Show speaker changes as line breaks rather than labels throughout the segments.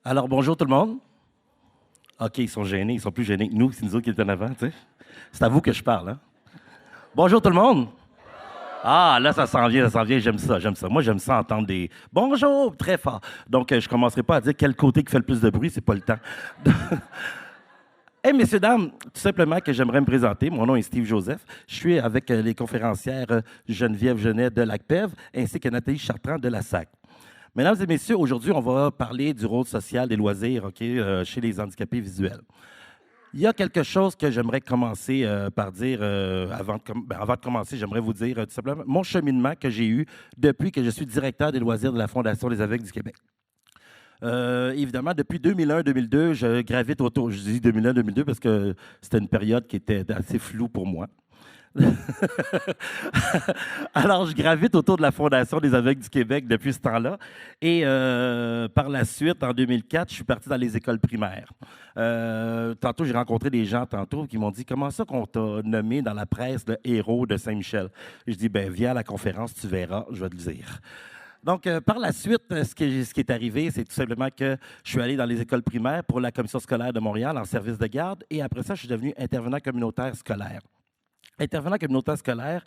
Alors, bonjour tout le monde. OK, ils sont gênés, ils sont plus gênés que nous, c'est nous autres qui étaient en avant, tu sais. C'est à vous que je parle, hein? Bonjour tout le monde. Ah, là, ça s'en vient, j'aime ça, j'aime ça. Moi, j'aime ça entendre des bonjour très fort. Donc, je commencerai pas à dire quel côté qui fait le plus de bruit, c'est pas le temps. Messieurs, dames, tout simplement que j'aimerais me présenter. Mon nom est Steve Joseph. Je suis avec les conférencières Geneviève Genet de l'ACPEV ainsi que Nathalie Chartrand de la SAC. Mesdames et messieurs, aujourd'hui, on va parler du rôle social des loisirs chez les handicapés visuels. Il y a quelque chose que j'aimerais commencer par dire avant de commencer, j'aimerais vous dire tout simplement mon cheminement que j'ai eu depuis que je suis directeur des loisirs de la Fondation des aveugles du Québec. Évidemment, depuis 2001-2002, je gravite autour. Je dis 2001-2002 parce que c'était une période qui était assez floue pour moi. Alors, je gravite autour de la Fondation des aveugles du Québec depuis ce temps-là. Et par la suite, en 2004, je suis parti dans les écoles primaires. Tantôt, j'ai rencontré des gens qui m'ont dit comment ça qu'on t'a nommé dans la presse le héros de Saint-Michel. Je dis ben viens à la conférence, tu verras, je vais te le dire. Donc, par la suite, ce qui est arrivé, c'est tout simplement que je suis allé dans les écoles primaires pour la commission scolaire de Montréal en service de garde. Et après ça, je suis devenu intervenant communautaire scolaire. Intervenant communautaire scolaire,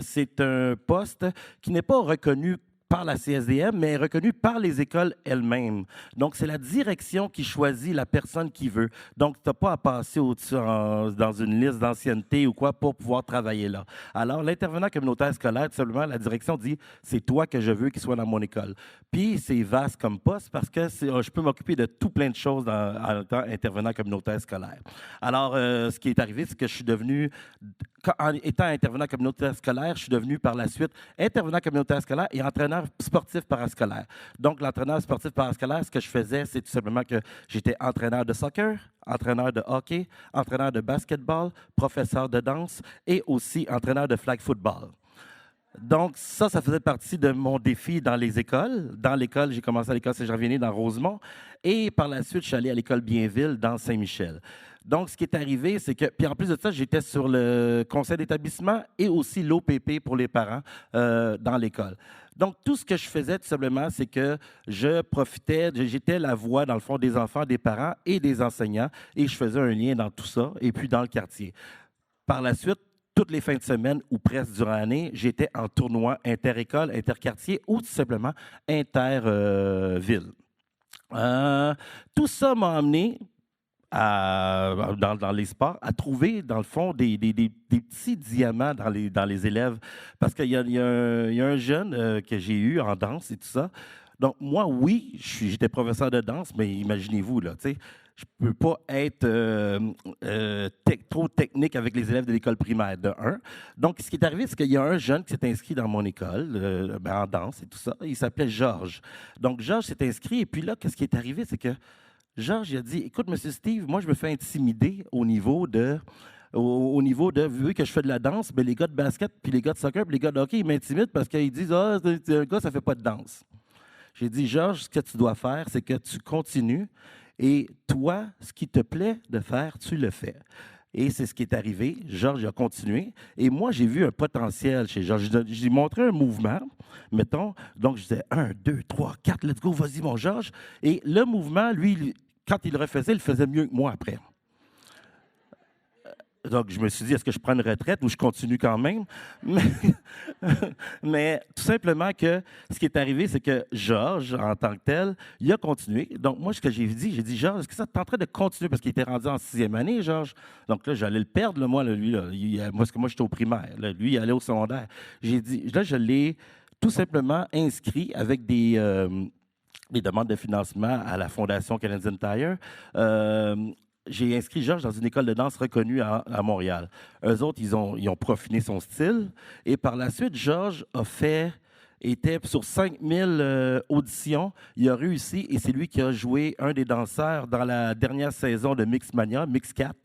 c'est un poste qui n'est pas reconnu par la CSDM, mais reconnu par les écoles elles-mêmes. Donc, c'est la direction qui choisit la personne qui veut. Donc, tu n'as pas à passer dans une liste d'ancienneté ou quoi pour pouvoir travailler là. Alors, l'intervenant communautaire scolaire, tout simplement, la direction dit, c'est toi que je veux qu'il soit dans mon école. Puis, c'est vaste comme poste parce que je peux m'occuper de tout plein de choses en tant qu'intervenant communautaire scolaire. Alors, ce qui est arrivé, c'est que je suis devenu, en étant intervenant communautaire scolaire, je suis devenu par la suite intervenant communautaire scolaire et entraîneur sportif parascolaire. Donc, l'entraîneur sportif parascolaire, ce que je faisais, c'est tout simplement que j'étais entraîneur de soccer, entraîneur de hockey, entraîneur de basketball, professeur de danse et aussi entraîneur de flag football. Donc, ça faisait partie de mon défi dans les écoles. Dans l'école, j'ai commencé à l'école Saint-Jean-Vianney dans Rosemont. Et par la suite, je suis allé à l'école Bienville dans Saint-Michel. Donc, ce qui est arrivé, c'est que, puis en plus de ça, j'étais sur le conseil d'établissement et aussi l'OPP pour les parents dans l'école. Donc, tout ce que je faisais, tout simplement, c'est que j'étais la voix, dans le fond, des enfants, des parents et des enseignants, et je faisais un lien dans tout ça, et puis dans le quartier. Par la suite, toutes les fins de semaine ou presque durant l'année, j'étais en tournoi inter-école, inter-quartier ou tout simplement inter-ville. Tout ça m'a amené dans les sports, à trouver, dans le fond, des petits diamants dans les élèves. Parce qu'il y a un jeune que j'ai eu en danse et tout ça. Donc, moi, oui, j'étais professeur de danse, mais imaginez-vous, là, tu sais, je ne peux pas être trop technique avec les élèves de l'école primaire, de un. Donc, ce qui est arrivé, c'est qu'il y a un jeune qui s'est inscrit dans mon école, en danse et tout ça. Il s'appelait Georges. Donc, Georges s'est inscrit, et puis là, ce qui est arrivé, c'est que Georges il a dit, écoute, Monsieur Steve, moi, je me fais intimider au niveau de, vu que je fais de la danse, mais les gars de basket, puis les gars de soccer, puis les gars de hockey, ils m'intimident parce qu'ils disent, ah, un gars, ça fait pas de danse. J'ai dit, Georges, ce que tu dois faire, c'est que tu continues et toi, ce qui te plaît de faire, tu le fais. Et c'est ce qui est arrivé. Georges a continué. Et moi, j'ai vu un potentiel chez Georges. J'ai montré un mouvement, mettons. Donc, je disais 1, 2, 3, 4, let's go, vas-y, mon Georges. Et le mouvement, lui, quand il le refaisait, il le faisait mieux que moi après. Donc, je me suis dit, est-ce que je prends une retraite ou je continue quand même? Mais tout simplement que ce qui est arrivé, c'est que Georges, en tant que tel, il a continué. Donc, moi, ce que j'ai dit, Georges, est-ce que ça tenterait de continuer? Parce qu'il était rendu en 6e année, Georges. Donc là, j'allais le perdre, là, moi, là, lui. Là. Parce que moi, j'étais au primaire. Là, lui, il allait au secondaire. J'ai dit, là, je l'ai tout simplement inscrit avec des demandes de financement à la Fondation Canadian Tire. J'ai inscrit Georges dans une école de danse reconnue à Montréal. Eux autres, ils ont profiné son style. Et par la suite, Georges était sur 5000 auditions. Il a réussi et c'est lui qui a joué un des danseurs dans la dernière saison de Mixmania, Mix 4.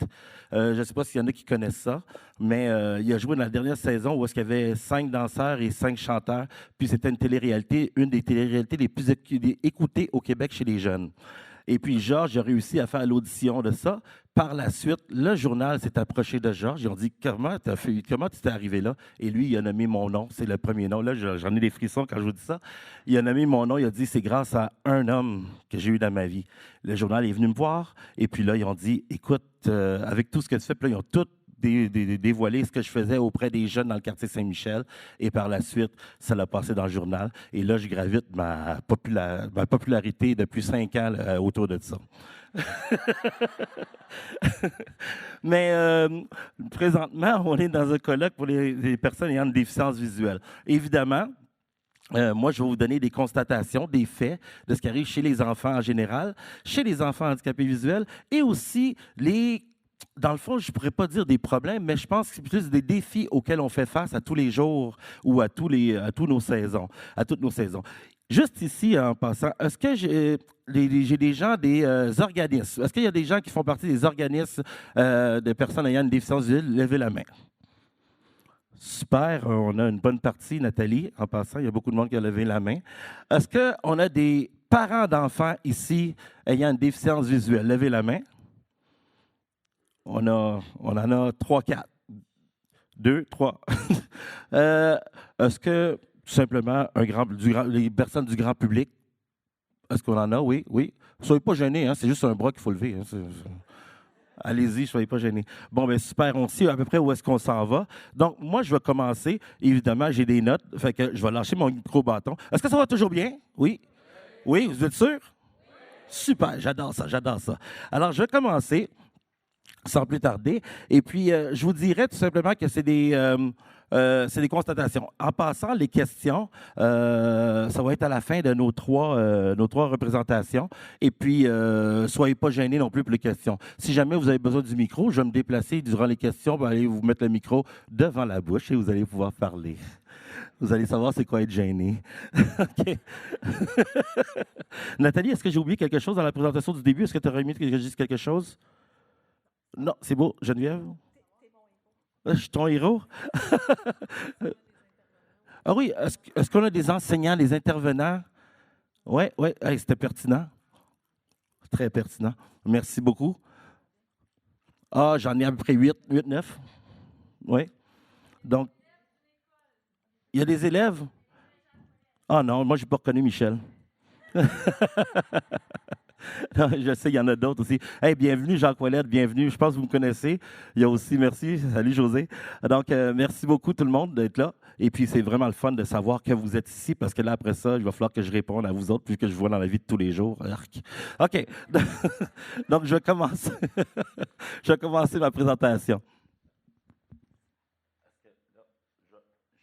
Je ne sais pas s'il y en a qui connaissent ça, mais il a joué dans la dernière saison où il y avait 5 danseurs et 5 chanteurs. Puis c'était une télé-réalité, une des télé-réalités les plus écoutées au Québec chez les jeunes. Et puis, Georges a réussi à faire l'audition de ça. Par la suite, le journal s'est approché de Georges. Ils ont dit, comment tu t'es arrivé là? Et lui, il a nommé mon nom. C'est le premier nom. Là, j'en ai des frissons quand je vous dis ça. Il a nommé mon nom. Il a dit, c'est grâce à un homme que j'ai eu dans ma vie. Le journal est venu me voir. Et puis là, ils ont dit, écoute, avec tout ce que tu fais, puis là, ils ont tout dévoilé ce que je faisais auprès des jeunes dans le quartier Saint-Michel. Et par la suite, ça l'a passé dans le journal. Et là, je gravite ma popularité depuis 5 ans autour de ça. Mais présentement, on est dans un colloque pour les personnes ayant une déficience visuelle. Évidemment, moi, je vais vous donner des constatations, des faits de ce qui arrive chez les enfants en général, chez les enfants handicapés visuels et aussi dans le fond, je ne pourrais pas dire des problèmes, mais je pense que c'est plus des défis auxquels on fait face à tous les jours ou à toutes nos saisons. Juste ici, en passant, est-ce que j'ai des gens des organismes? Est-ce qu'il y a des gens qui font partie des organismes de personnes ayant une déficience visuelle? Levez la main. Super, on a une bonne partie, Nathalie. En passant, il y a beaucoup de monde qui a levé la main. Est-ce qu'on a des parents d'enfants ici ayant une déficience visuelle? Levez la main. On en a 3, 4. 2, 3. Est-ce que, tout simplement, les personnes du grand public, est-ce qu'on en a? Oui, oui. Ne soyez pas gênés, hein, c'est juste un bras qu'il faut lever. Hein, allez-y, ne soyez pas gênés. Bon, bien, super, on sait à peu près où est-ce qu'on s'en va. Donc, moi, je vais commencer. Évidemment, j'ai des notes, fait que je vais lâcher mon micro-bâton. Est-ce que ça va toujours bien? Oui? Oui, vous êtes sûr? Super, j'adore ça, j'adore ça. Alors, je vais commencer sans plus tarder. Et puis, je vous dirais tout simplement que c'est des constatations. En passant, les questions, ça va être à la fin de nos trois représentations. Et puis, soyez pas gênés non plus pour les questions. Si jamais vous avez besoin du micro, je vais me déplacer durant les questions pour aller vous mettre le micro devant la bouche et vous allez pouvoir parler. Vous allez savoir c'est quoi être gêné. OK. Nathalie, est-ce que j'ai oublié quelque chose dans la présentation du début? Est-ce que tu aurais aimé que je dise quelque chose? Non, c'est beau. Geneviève? Je suis ton héros? Ah oui, est-ce qu'on a des enseignants, des intervenants? Oui, oui, hey, c'était pertinent. Très pertinent. Merci beaucoup. Ah, j'en ai à peu près 8, 9. Oui. Donc, il y a des élèves? Ah non, moi, je n'ai pas reconnu Michel. Non, je sais, il y en a d'autres aussi. Hey, bienvenue, Jacques Ouellette, bienvenue. Je pense que vous me connaissez. Il y a aussi, merci. Salut, José. Donc, merci beaucoup, tout le monde, d'être là. Et puis, c'est vraiment le fun de savoir que vous êtes ici, parce que là, après ça, il va falloir que je réponde à vous autres, puisque je vous vois dans la vie de tous les jours. OK. Donc, je vais commencer. Je vais commencer ma présentation.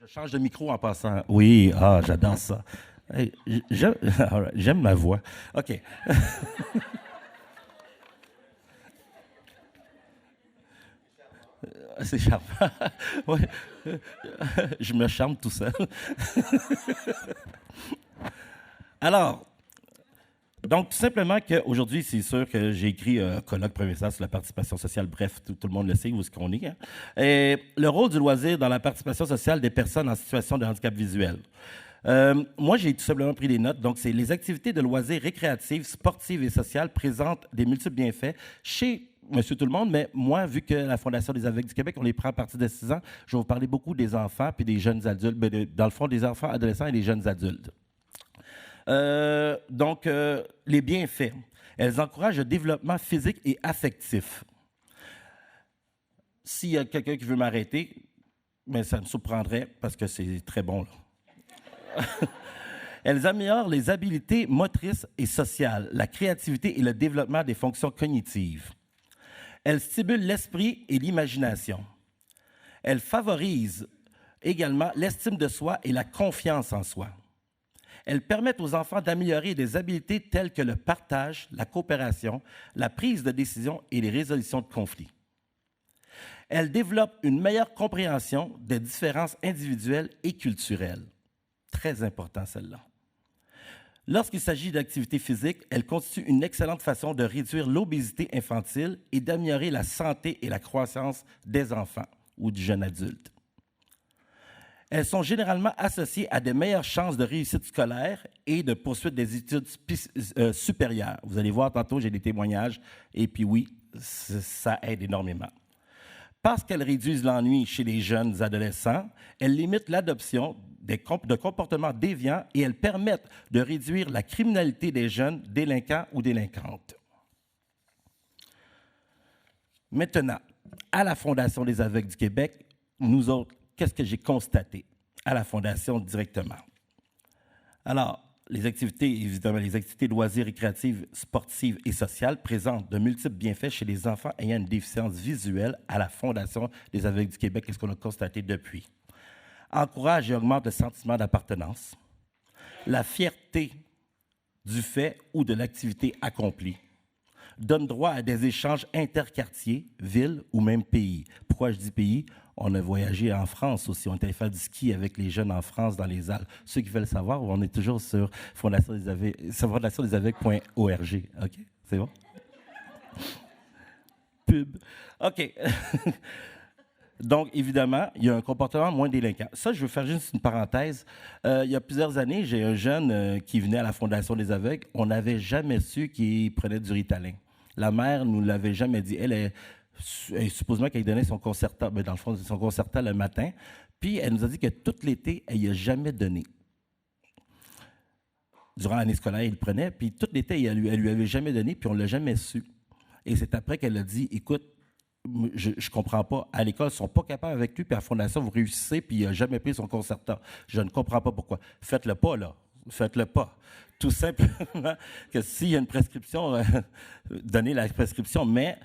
Je change de micro en passant. Oui, j'adore ça. Hey, j'aime ma voix. OK. C'est charmant. Ouais. Je me charme tout seul. Alors, donc, tout simplement qu'aujourd'hui, c'est sûr que j'ai écrit un colloque provincial sur la participation sociale. Bref, tout le monde le sait où est-ce qu'on est. Hein? Et le rôle du loisir dans la participation sociale des personnes en situation de handicap visuel. Moi, j'ai tout simplement pris des notes. Donc, c'est les activités de loisirs récréatives, sportives et sociales présentent des multiples bienfaits chez Monsieur Tout-le-Monde, mais moi, vu que la Fondation des aveugles du Québec, on les prend à partir de 6 ans, je vais vous parler beaucoup des enfants puis des jeunes adultes, dans le fond, des enfants, adolescents et des jeunes adultes. Donc, les bienfaits. Elles encouragent le développement physique et affectif. S'il y a quelqu'un qui veut m'arrêter, mais ça me surprendrait parce que c'est très bon, là. Elles améliorent les habiletés motrices et sociales, la créativité et le développement des fonctions cognitives. Elles stimulent l'esprit et l'imagination. Elles favorisent également l'estime de soi et la confiance en soi. Elles permettent aux enfants d'améliorer des habiletés telles que le partage, la coopération, la prise de décision et les résolutions de conflits. Elles développent une meilleure compréhension des différences individuelles et culturelles. Très important, celle-là. Lorsqu'il s'agit d'activité physique, elle constitue une excellente façon de réduire l'obésité infantile et d'améliorer la santé et la croissance des enfants ou du jeune adulte. Elles sont généralement associées à de meilleures chances de réussite scolaire et de poursuite des études supérieures. Vous allez voir tantôt, j'ai des témoignages, et puis oui, ça aide énormément. Parce qu'elles réduisent l'ennui chez les jeunes adolescents, elles limitent l'adoption de comportements déviants et elles permettent de réduire la criminalité des jeunes délinquants ou délinquantes. Maintenant, à la Fondation des aveugles du Québec, nous autres, qu'est-ce que j'ai constaté à la Fondation directement? Alors, les activités, évidemment, les activités loisirs, récréatives, sportives et sociales présentent de multiples bienfaits chez les enfants ayant une déficience visuelle à la Fondation des aveugles du Québec, qu'est-ce qu'on a constaté depuis? Encourage et augmente le sentiment d'appartenance, la fierté du fait ou de l'activité accomplie, donne droit à des échanges interquartiers, villes ou même pays. Pourquoi je dis pays? On a voyagé en France aussi. On est allé faire du ski avec les jeunes en France, dans les Alpes. Ceux qui veulent savoir, on est toujours sur fondationdesaveugs.org. OK? C'est bon? Pub. OK. Donc, évidemment, il y a un comportement moins délinquant. Ça, je veux faire juste une parenthèse. Il y a plusieurs années, j'ai un jeune qui venait à la Fondation des aveugles. On n'avait jamais su qu'il prenait du Ritalin. La mère ne nous l'avait jamais dit. Elle supposément qu'elle donnait son Concerta, mais dans le fond, son Concerta le matin. Puis, elle nous a dit que tout l'été, elle n'y a jamais donné. Durant l'année scolaire, il le prenait. Puis, tout l'été, elle lui avait jamais donné, puis on ne l'a jamais su. Et c'est après qu'elle a dit, écoute, je ne comprends pas. À l'école, ils ne sont pas capables avec lui, puis à la Fondation, vous réussissez, puis il n'a jamais pris son Concerta. Je ne comprends pas pourquoi. Faites-le pas, là. Faites-le pas. Tout simplement que s'il y a une prescription, donnez la prescription. Mais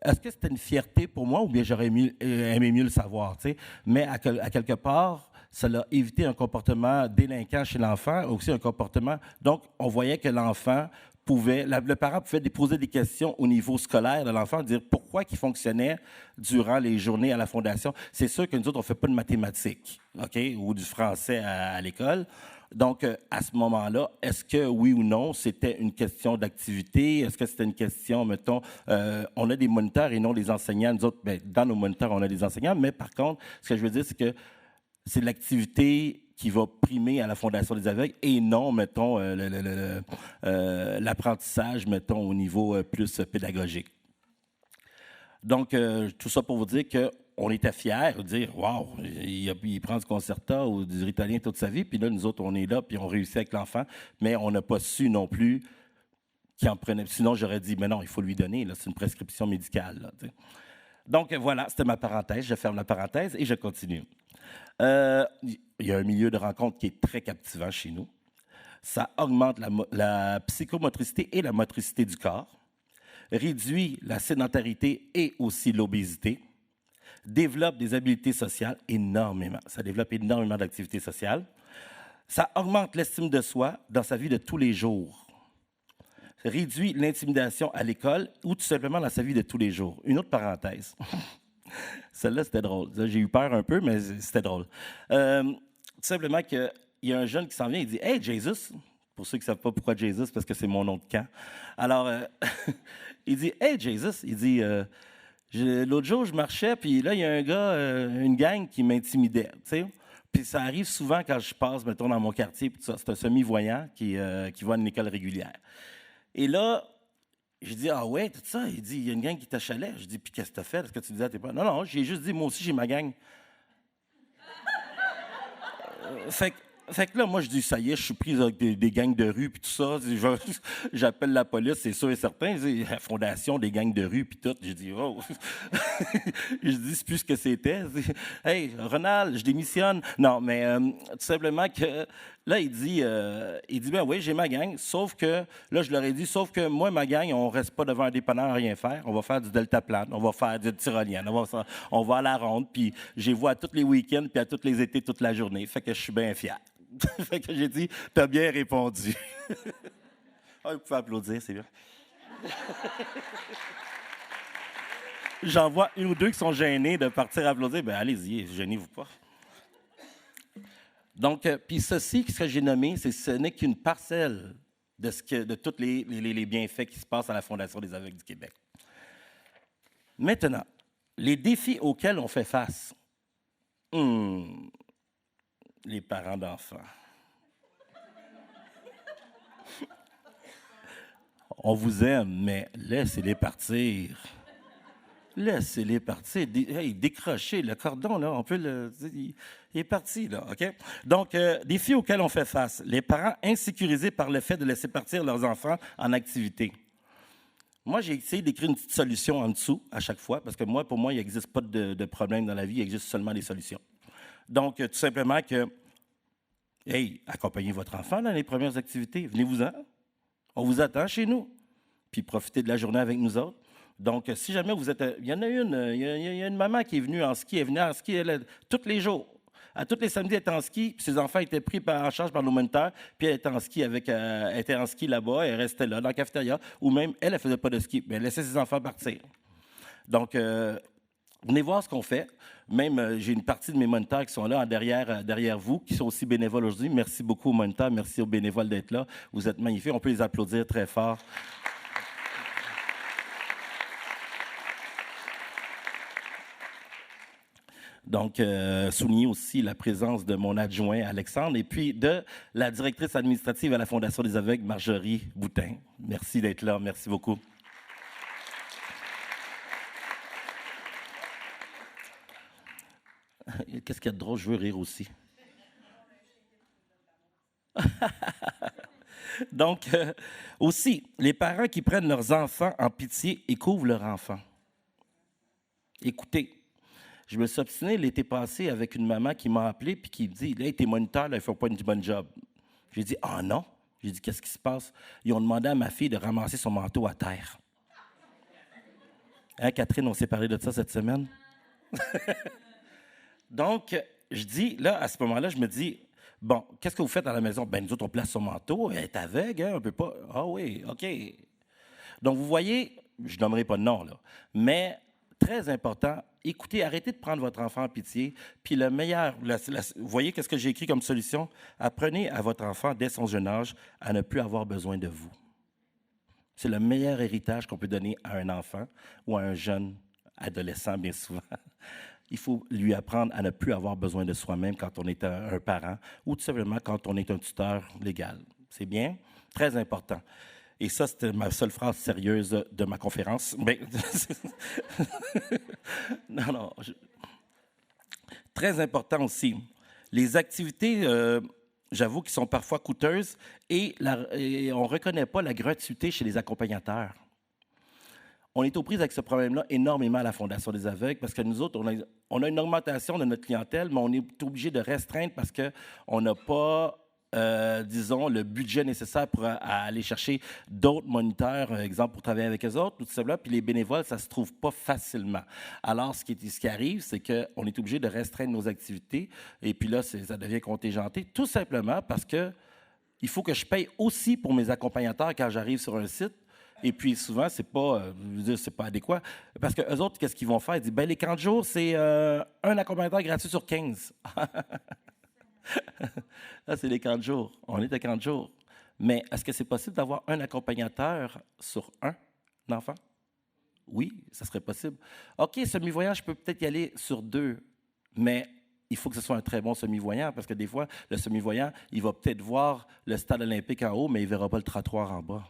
est-ce que c'était une fierté pour moi ou bien j'aurais aimé mieux le savoir? T'sais? Mais à quelque part, ça l'a évité un comportement délinquant chez l'enfant, aussi un comportement. Donc, on voyait que l'enfant le parent pouvait poser des questions au niveau scolaire de l'enfant, dire pourquoi il fonctionnait durant les journées à la Fondation. C'est sûr que nous autres, on ne fait pas de mathématiques, OK, ou du français à l'école. Donc, à ce moment-là, est-ce que oui ou non, c'était une question d'activité? Est-ce que c'était une question, mettons, on a des moniteurs et non des enseignants. Nous autres, bien, dans nos moniteurs, on a des enseignants, mais par contre, ce que je veux dire, c'est que c'est l'activité qui va primer à la Fondation des aveugles et non, mettons, l'apprentissage, mettons, au niveau plus pédagogique. Donc, tout ça pour vous dire qu'on était fiers de dire « Wow, il prend du Concerta ou du Ritalin toute sa vie, puis là, nous autres, on est là, puis on réussit avec l'enfant, mais on n'a pas su non plus qu'il en prenait. Sinon, j'aurais dit « Mais non, il faut lui donner, c'est une prescription médicale. Là, » Donc, voilà, c'était ma parenthèse. Je ferme la parenthèse et je continue. Il y a un milieu de rencontre qui est très captivant chez nous. Ça augmente la psychomotricité et la motricité du corps, réduit la sédentarité et aussi l'obésité, développe des habiletés sociales énormément. Ça développe énormément d'activités sociales. Ça augmente l'estime de soi dans sa vie de tous les jours. Réduit l'intimidation à l'école ou tout simplement dans sa vie de tous les jours. Une autre parenthèse. Celle-là, c'était drôle. J'ai eu peur un peu, mais c'était drôle. Tout simplement qu'il y a un jeune qui s'en vient, il dit « Hey, Jesus! » Pour ceux qui ne savent pas pourquoi Jesus, parce que c'est mon nom de camp. Alors, il dit « Hey, Jesus! » Il dit l'autre jour, je marchais, puis là, il y a un gars, une gang qui m'intimidait. Puis ça arrive souvent quand je passe, mettons, dans mon quartier, puis c'est un semi-voyant qui va à une école régulière. Et là, je dis, ah ouais, tout ça. Il dit, il y a une gang qui t'achalait. Je dis, puis qu'est-ce que tu as fait? Est-ce que tu disais à tes parents? Non, non, j'ai juste dit, moi aussi, j'ai ma gang. Fait que là, moi, je dis, ça y est, je suis pris avec des gangs de rue, puis tout ça. J'appelle la police, c'est sûr et certain. La fondation des gangs de rue, puis tout. J'ai dit, oh. Je dis, c'est plus ce que c'était. Hey, Ronald, je démissionne. Non, mais tout simplement que là, il dit, ben oui, j'ai ma gang, sauf que, là, je leur ai dit, sauf que moi, ma gang, on reste pas devant un dépanneur à rien faire. On va faire du deltaplane, on va faire du tyrolienne, on va à la ronde, puis je les vois tous les week-ends, puis à tous les étés, toute la journée. Fait que je suis bien fier. Fait que j'ai dit, t'as bien répondu. Ah, vous pouvez applaudir, c'est bien. J'en vois une ou deux qui sont gênés de partir applaudir. Ben allez-y, gênez-vous pas. Donc, puis ceci, ce que j'ai nommé, ce n'est qu'une parcelle de tous les bienfaits qui se passent à la Fondation des aveugles du Québec. Maintenant, les défis auxquels on fait face. les parents d'enfants. On vous aime, mais laissez-les partir. Laissez-les partir. Hey, décrochez le cordon, là. On peut le. Il est parti, là. OK? Donc, défis auxquels on fait face. Les parents insécurisés par le fait de laisser partir leurs enfants en activité. Moi, j'ai essayé d'écrire une petite solution en dessous à chaque fois, parce que moi, pour moi, il n'existe pas de problème dans la vie, il existe seulement des solutions. Donc, tout simplement que, hey, accompagnez votre enfant dans les premières activités. Venez-vous-en. On vous attend chez nous. Puis profitez de la journée avec nous autres. Donc, si jamais vous êtes... Il y en a une, il y a une maman qui est venue en ski. Elle venait en ski tous les jours. À tous les samedis, elle était en ski, puis ses enfants étaient pris en charge par nos moniteurs, puis elle était en ski elle était en ski là-bas, elle restait là, dans la cafétéria, ou même, elle ne faisait pas de ski, mais elle laissait ses enfants partir. Donc, venez voir ce qu'on fait. Même, j'ai une partie de mes moniteurs qui sont là derrière vous, qui sont aussi bénévoles aujourd'hui. Merci beaucoup aux moniteurs, merci aux bénévoles d'être là. Vous êtes magnifiques, on peut les applaudir très fort. Donc, souligner aussi la présence de mon adjoint Alexandre et puis de la directrice administrative à la Fondation des aveugles, Marjorie Boutin. Merci d'être là, merci beaucoup. Qu'est-ce qu'il y a de drôle? Je veux rire aussi. Donc, aussi, les parents qui prennent leurs enfants en pitié et couvrent leur enfant. Écoutez, je me suis obstiné l'été passé avec une maman qui m'a appelé et qui me dit « Hey, tes moniteurs, là, ils ne font pas une bonne job. » J'ai dit « Ah non? » J'ai dit « Qu'est-ce qui se passe? » Ils ont demandé à ma fille de ramasser son manteau à terre. Hein, Catherine, on s'est parlé de ça cette semaine? Donc, je dis, là, à ce moment-là, je me dis, bon, qu'est-ce que vous faites à la maison? Ben, nous autres, on place son manteau, elle est aveugle, hein, on ne peut pas. Ah oui, OK. Donc, vous voyez, je nommerai pas de nom, là, mais très important, écoutez, arrêtez de prendre votre enfant en pitié, puis le meilleur, vous voyez qu'est-ce que j'ai écrit comme solution? Apprenez à votre enfant, dès son jeune âge, à ne plus avoir besoin de vous. C'est le meilleur héritage qu'on peut donner à un enfant ou à un jeune adolescent, bien souvent. Il faut lui apprendre à ne plus avoir besoin de soi-même quand on est un parent ou tout simplement quand on est un tuteur légal. C'est bien? Très important. Et ça, c'était ma seule phrase sérieuse de ma conférence. Mais non. Très important aussi. Les activités, j'avoue, qui sont parfois coûteuses et on ne reconnaît pas la gratuité chez les accompagnateurs. On est aux prises avec ce problème-là énormément à la Fondation des aveugles parce que nous autres, on a une augmentation de notre clientèle, mais on est obligé de restreindre parce qu'on n'a pas, disons, le budget nécessaire pour aller chercher d'autres moniteurs, exemple, pour travailler avec eux autres, tout ça. Puis les bénévoles, ça ne se trouve pas facilement. Alors, ce qui arrive, c'est qu'on est obligé de restreindre nos activités et puis là, ça devient contingenté, tout simplement parce que il faut que je paye aussi pour mes accompagnateurs quand j'arrive sur un site. Et puis, souvent, c'est pas adéquat. Parce qu'eux autres, qu'est-ce qu'ils vont faire? Ils disent, les camps de jour, c'est un accompagnateur gratuit sur 15. Là, c'est les camps de jour. On est à camps de jour. Mais est-ce que c'est possible d'avoir un accompagnateur sur un enfant? Oui, ça serait possible. OK, semi-voyant, je peux peut-être y aller sur 2, mais il faut que ce soit un très bon semi-voyant, parce que des fois, le semi-voyant, il va peut-être voir le stade olympique en haut, mais il ne verra pas le trottoir en bas.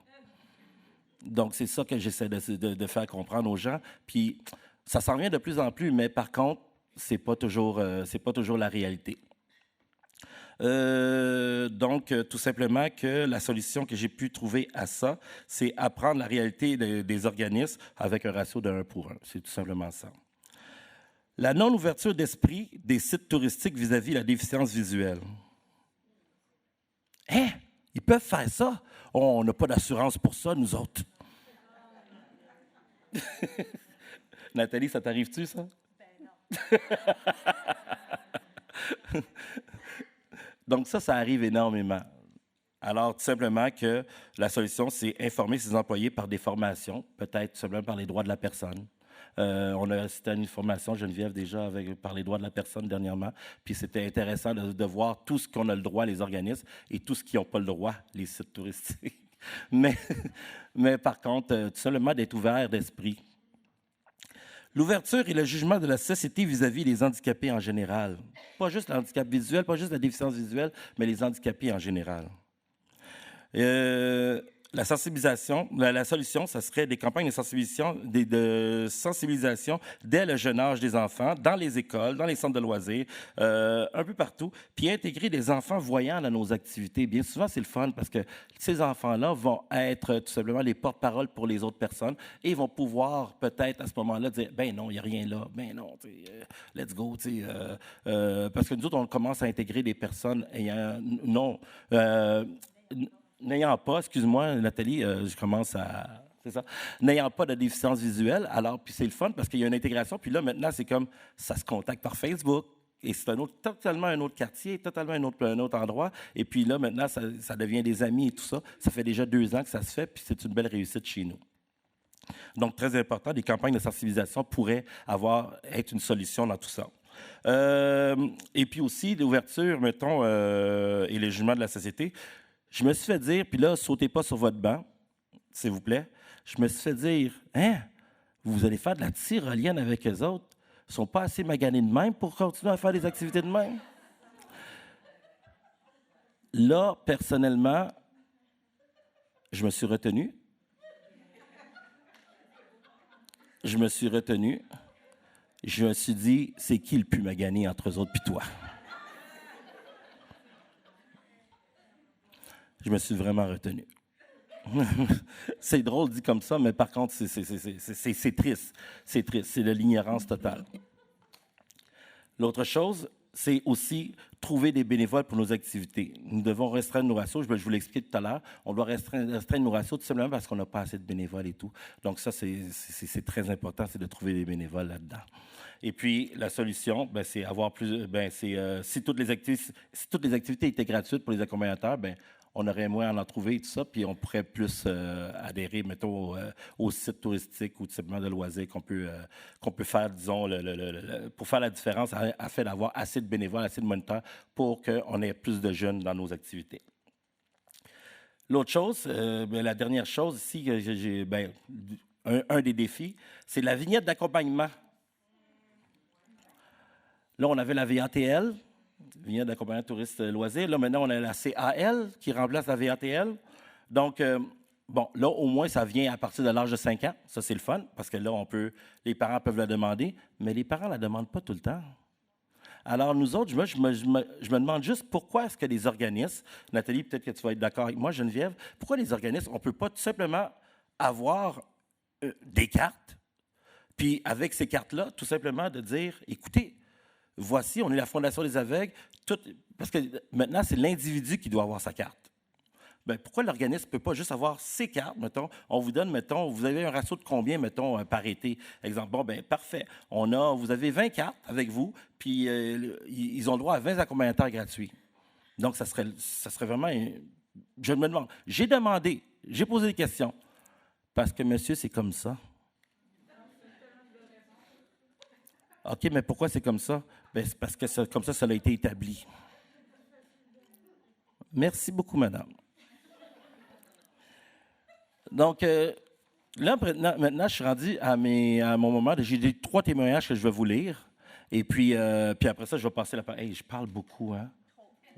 Donc, c'est ça que j'essaie de faire comprendre aux gens. Puis, ça s'en vient de plus en plus, mais par contre, c'est pas toujours la réalité. Donc, tout simplement que la solution que j'ai pu trouver à ça, c'est apprendre la réalité des organismes avec un ratio de 1 pour 1. C'est tout simplement ça. La non-ouverture d'esprit des sites touristiques vis-à-vis la déficience visuelle. Hein? Ils peuvent faire ça? On n'a pas d'assurance pour ça, nous autres. Nathalie, ça t'arrive-tu, ça? Ben non. Donc ça arrive énormément. Alors, tout simplement que la solution, c'est informer ses employés par des formations, peut-être simplement par les droits de la personne. On a assisté à une formation, Geneviève, déjà, par les droits de la personne dernièrement. Puis c'était intéressant de voir tout ce qu'on a le droit, les organismes, et tout ce qui n'ont pas le droit, les sites touristiques. Mais par contre, tout simplement d'être ouvert d'esprit. L'ouverture et le jugement de la société vis-à-vis des handicapés en général. Pas juste le handicap visuel, pas juste la déficience visuelle, mais les handicapés en général. La sensibilisation, la solution, ça serait des campagnes de sensibilisation dès le jeune âge des enfants, dans les écoles, dans les centres de loisirs, un peu partout, puis intégrer des enfants voyants dans nos activités. Bien souvent, c'est le fun parce que ces enfants-là vont être tout simplement les porte-parole pour les autres personnes et vont pouvoir peut-être à ce moment-là dire « ben non, il n'y a rien là, ben non, let's go ». Parce que nous autres, on commence à intégrer des personnes ayant n'ayant pas, excuse-moi, Nathalie, je commence à. C'est ça. N'ayant pas de déficience visuelle, alors, puis c'est le fun parce qu'il y a une intégration, puis là, maintenant, c'est comme ça se contacte par Facebook. Et c'est totalement un autre quartier, totalement un autre endroit. Et puis là, maintenant, ça devient des amis et tout ça. Ça fait déjà 2 ans que ça se fait, puis c'est une belle réussite chez nous. Donc, très important, des campagnes de sensibilisation pourraient être une solution dans tout ça. Et puis aussi, l'ouverture, mettons, et le jugement de la société. Je me suis fait dire, puis là, sautez pas sur votre banc, s'il vous plaît. Je me suis fait dire, hein, vous allez faire de la tyrolienne avec eux autres? Ils ne sont pas assez maganés de même pour continuer à faire des activités de même? Là, personnellement, je me suis retenu. Je me suis dit, c'est qui le plus magané entre eux autres puis toi? Je me suis vraiment retenu. C'est drôle dit comme ça, mais par contre, c'est triste. C'est triste. C'est de l'ignorance totale. L'autre chose, c'est aussi trouver des bénévoles pour nos activités. Nous devons restreindre nos ratios. Je vous l'ai expliqué tout à l'heure. On doit restreindre nos ratios tout simplement parce qu'on n'a pas assez de bénévoles et tout. Donc ça, c'est très important, c'est de trouver des bénévoles là-dedans. Et puis, la solution, ben, c'est avoir plus... si toutes les activités étaient gratuites pour les accompagnateurs, ben, on aurait moins à en trouver et tout ça, puis on pourrait plus adhérer, mettons, aux sites touristiques ou tout simplement de loisirs qu'on peut faire, disons, pour faire la différence, afin d'avoir assez de bénévoles, assez de moniteurs pour qu'on ait plus de jeunes dans nos activités. L'autre chose, la dernière chose ici, un des défis, c'est la vignette d'accompagnement. Là, on avait la VATL, vignette d'accompagnement touriste loisirs. Là, maintenant, on a la CAL qui remplace la VATL. Donc, là, au moins, ça vient à partir de l'âge de 5 ans. Ça, c'est le fun, parce que là, les parents peuvent la demander, mais les parents ne la demandent pas tout le temps. Alors, nous autres, je me demande juste pourquoi est-ce que les organismes, Nathalie, peut-être que tu vas être d'accord avec moi, Geneviève, pourquoi les organismes, on ne peut pas tout simplement avoir des cartes, puis avec ces cartes-là, tout simplement de dire, écoutez, voici, on est la Fondation des aveugles, parce que maintenant, c'est l'individu qui doit avoir sa carte. Bien, pourquoi l'organisme ne peut pas juste avoir ses cartes, mettons, on vous donne, mettons, vous avez un ratio de combien, mettons, par été? Exemple, bon, bien, parfait. Vous avez 20 cartes avec vous, puis ils ont le droit à 20 accompagnateurs gratuits. Donc, ça serait vraiment... Je me demande, j'ai posé des questions, parce que, monsieur, c'est comme ça. OK, mais pourquoi c'est comme ça? Bien, c'est parce que comme ça a été établi. Merci beaucoup, madame. Donc, là, maintenant, je suis rendu à mon moment. J'ai des 3 témoignages que je vais vous lire. Et puis après ça, je vais passer la parole. Hey, je parle beaucoup, hein?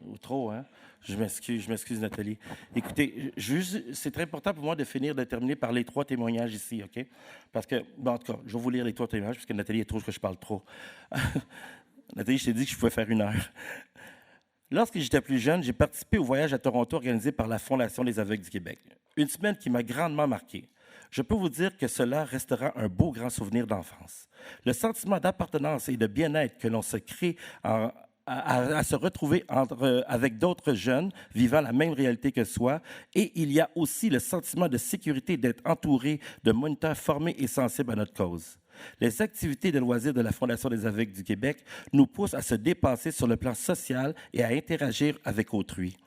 Ou trop, hein? Je m'excuse, Nathalie. Écoutez, c'est très important pour moi de terminer par les 3 témoignages ici, OK? Parce que, en tout cas, je vais vous lire les 3 témoignages parce que Nathalie trouve que je parle trop. Nathalie, je t'ai dit que je pouvais faire 1 heure. Lorsque j'étais plus jeune, j'ai participé au voyage à Toronto organisé par la Fondation des aveugles du Québec. Une semaine qui m'a grandement marqué. Je peux vous dire que cela restera un beau grand souvenir d'enfance. Le sentiment d'appartenance et de bien-être que l'on se crée à se retrouver avec d'autres jeunes vivant la même réalité que soi. Et il y a aussi le sentiment de sécurité d'être entouré de moniteurs formés et sensibles à notre cause. Les activités de loisirs de la Fondation des aveugles du Québec nous poussent à se dépasser sur le plan social et à interagir avec autrui.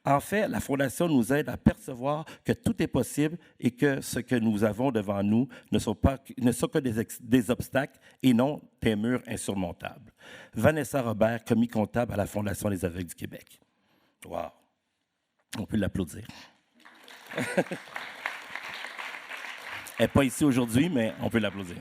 En fait, la Fondation nous aide à percevoir que tout est possible et que ce que nous avons devant nous ne sont que des obstacles et non des murs insurmontables. Vanessa Robert, commis comptable à la Fondation des aveugles du Québec. Wow! On peut l'applaudir. Elle n'est pas ici aujourd'hui, mais on peut l'applaudir.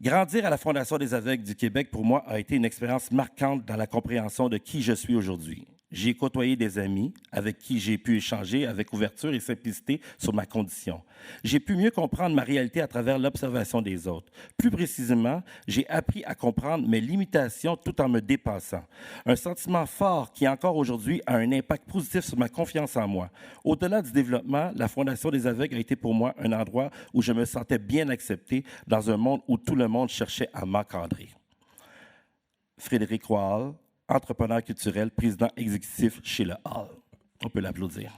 Grandir à la Fondation des aveugles du Québec, pour moi, a été une expérience marquante dans la compréhension de qui je suis aujourd'hui. J'y ai côtoyé des amis avec qui j'ai pu échanger avec ouverture et simplicité sur ma condition. J'ai pu mieux comprendre ma réalité à travers l'observation des autres. Plus précisément, j'ai appris à comprendre mes limitations tout en me dépassant. Un sentiment fort qui, encore aujourd'hui, a un impact positif sur ma confiance en moi. Au-delà du développement, la Fondation des aveugles a été pour moi un endroit où je me sentais bien accepté dans un monde où tout le monde cherchait à m'encadrer. Frédéric Roy, entrepreneur culturel, président exécutif chez le Hall. On peut l'applaudir.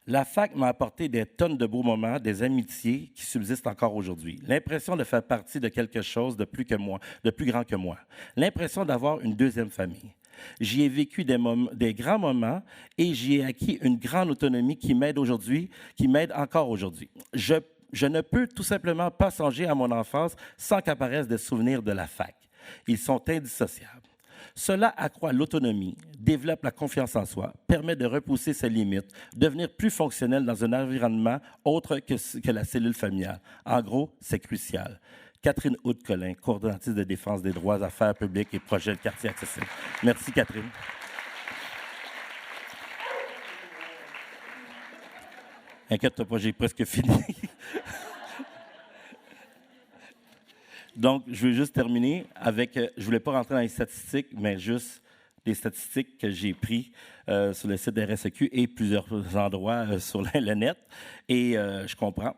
La fac m'a apporté des tonnes de beaux moments, des amitiés qui subsistent encore aujourd'hui. L'impression de faire partie de quelque chose de plus grand que moi. L'impression d'avoir une deuxième famille. J'y ai vécu des grands moments et j'y ai acquis une grande autonomie qui m'aide encore aujourd'hui. Je ne peux tout simplement pas songer à mon enfance sans qu'apparaissent des souvenirs de la fac. Ils sont indissociables. Cela accroît l'autonomie, développe la confiance en soi, permet de repousser ses limites, devenir plus fonctionnel dans un environnement autre que la cellule familiale. En gros, c'est crucial. Catherine Houde-Collin, coordonnatrice de défense des droits, affaires publiques et projets de quartier accessible. Merci, Catherine. Inquiète-toi pas, j'ai presque fini. Donc, je veux juste terminer avec, je ne voulais pas rentrer dans les statistiques, mais juste des statistiques que j'ai prises sur le site de RSEQ et plusieurs endroits sur le net. Et je comprends.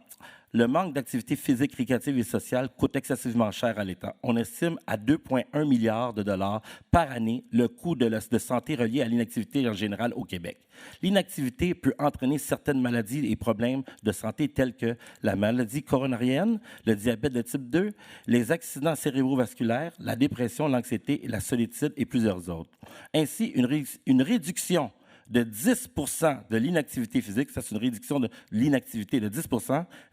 Le manque d'activité physique, récréative et sociale coûte excessivement cher à l'État. On estime à 2,1 milliards de dollars par année le coût de santé relié à l'inactivité en général au Québec. L'inactivité peut entraîner certaines maladies et problèmes de santé tels que la maladie coronarienne, le diabète de type 2, les accidents cérébrovasculaires, la dépression, l'anxiété, la solitude et plusieurs autres. Ainsi, une réduction de 10 de l'inactivité physique, ça c'est une réduction de l'inactivité de 10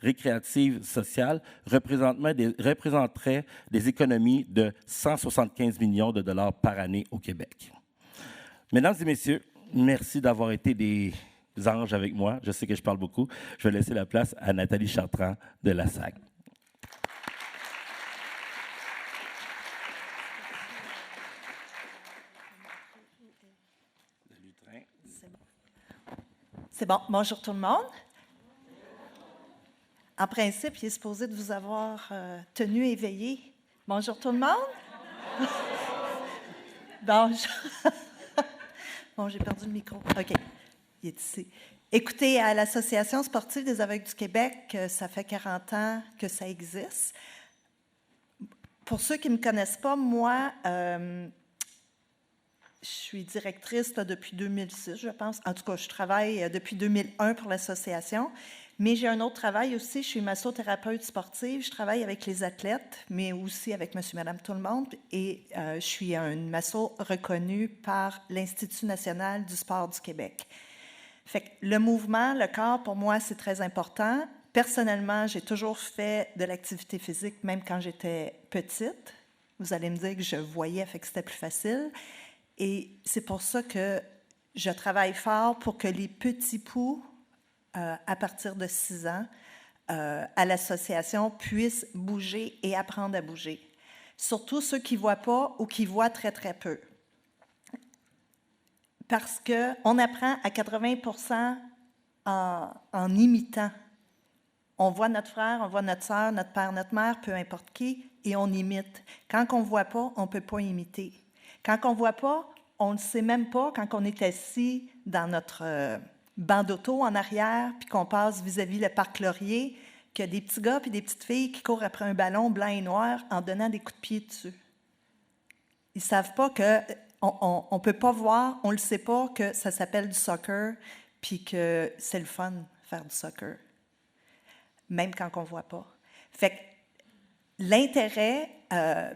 récréative sociale, représenterait des économies de 175 millions de dollars par année au Québec. Mesdames et messieurs, merci d'avoir été des anges avec moi. Je sais que je parle beaucoup. Je vais laisser la place à Nathalie Chartrand de la SAC.
C'est bon. Bonjour tout le monde. En principe, il est supposé de vous avoir tenu éveillé. Bonjour tout le monde. Bonjour. Bon, j'ai perdu le micro. OK. Il est ici. Écoutez, à l'Association sportive des aveugles du Québec, ça fait 40 ans que ça existe. Pour ceux qui ne me connaissent pas, moi, je suis directrice là, depuis 2006, je pense. En tout cas, je travaille depuis 2001 pour l'association. Mais j'ai un autre travail aussi. Je suis massothérapeute sportive. Je travaille avec les athlètes, mais aussi avec monsieur, madame, tout le monde. Et je suis une masso reconnue par l'Institut national du sport du Québec. Fait que le mouvement, le corps, pour moi, c'est très important. Personnellement, j'ai toujours fait de l'activité physique, même quand j'étais petite. Vous allez me dire que je voyais, fait que c'était plus facile. Et c'est pour ça que je travaille fort pour que les petits poux, à partir de 6 ans, à l'association, puissent bouger et apprendre à bouger. Surtout ceux qui ne voient pas ou qui voient très, très peu. Parce qu'on apprend à 80% en imitant. On voit notre frère, on voit notre sœur, notre père, notre mère, peu importe qui, et on imite. Quand on ne voit pas, on ne peut pas imiter. Quand on ne voit pas, on ne sait même pas quand on est assis dans notre banc d'auto en arrière, puis qu'on passe vis-à-vis le parc Laurier, qu'il y a des petits gars et des petites filles qui courent après un ballon blanc et noir en donnant des coups de pied dessus. Ils ne savent pas qu'on ne peut pas voir, on ne le sait pas que ça s'appelle du soccer, puis que c'est le fun faire du soccer, même quand on ne voit pas. Fait que l'intérêt,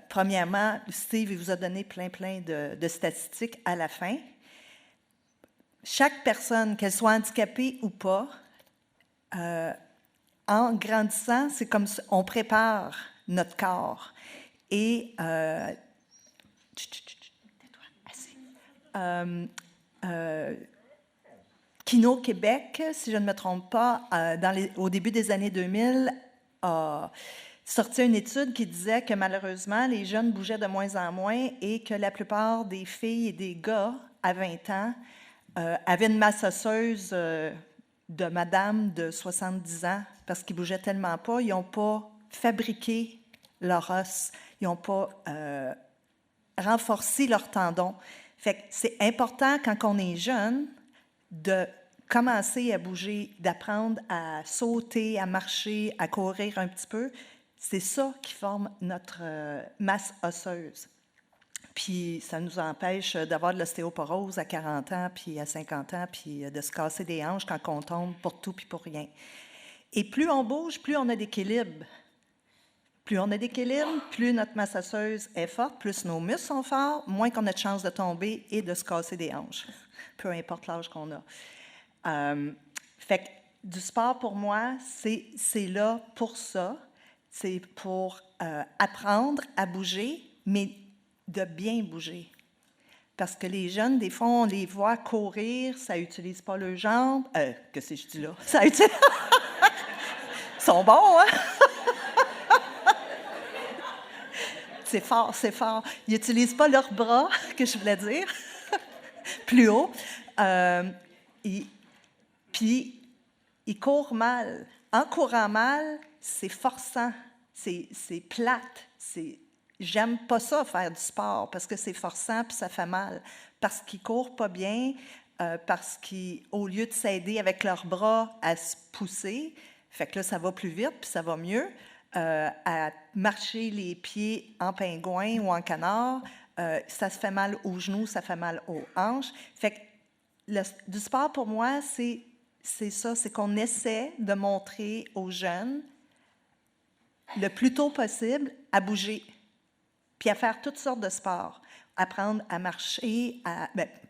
premièrement, Steve il vous a donné plein de statistiques à la fin. Chaque personne, qu'elle soit handicapée ou pas, en grandissant, c'est comme ça, on prépare notre corps. Et Kino Québec, si je ne me trompe pas, au début des années 2000, a sorti une étude qui disait que malheureusement, les jeunes bougeaient de moins en moins et que la plupart des filles et des gars à 20 ans avaient une masse osseuse de madame de 70 ans parce qu'ils bougeaient tellement pas, ils n'ont pas fabriqué leur os, ils n'ont pas renforcé leurs tendons. Fait que c'est important quand on est jeune de commencer à bouger, d'apprendre à sauter, à marcher, à courir un petit peu. C'est ça qui forme notre masse osseuse. Puis ça nous empêche d'avoir de l'ostéoporose à 40 ans, puis à 50 ans, puis de se casser des hanches quand on tombe pour tout puis pour rien. Et plus on bouge, plus on a d'équilibre. Plus on a d'équilibre, plus notre masse osseuse est forte, plus nos muscles sont forts, moins qu'on a de chances de tomber et de se casser des hanches, peu importe l'âge qu'on a. Fait que du sport, pour moi, c'est là pour ça. C'est pour apprendre à bouger, mais de bien bouger. Parce que les jeunes, des fois, on les voit courir, ça n'utilise pas leurs jambes. Qu'est-ce que je dis là? Ça utilise... Ils sont bons, hein? C'est fort, c'est fort. Ils n'utilisent pas leurs bras, que je voulais dire, plus haut. Puis, ils courent mal. En courant mal, c'est forçant, c'est plate. J'aime pas ça, faire du sport, parce que c'est forçant puis ça fait mal. Parce qu'ils courent pas bien, parce qu'au lieu de s'aider avec leurs bras à se pousser, fait que là, ça va plus vite puis ça va mieux. À marcher les pieds en pingouin ou en canard, ça se fait mal aux genoux, ça fait mal aux hanches. Fait que du sport, pour moi, c'est ça, c'est qu'on essaie de montrer aux jeunes, le plus tôt possible, à bouger, puis à faire toutes sortes de sports. Apprendre à marcher,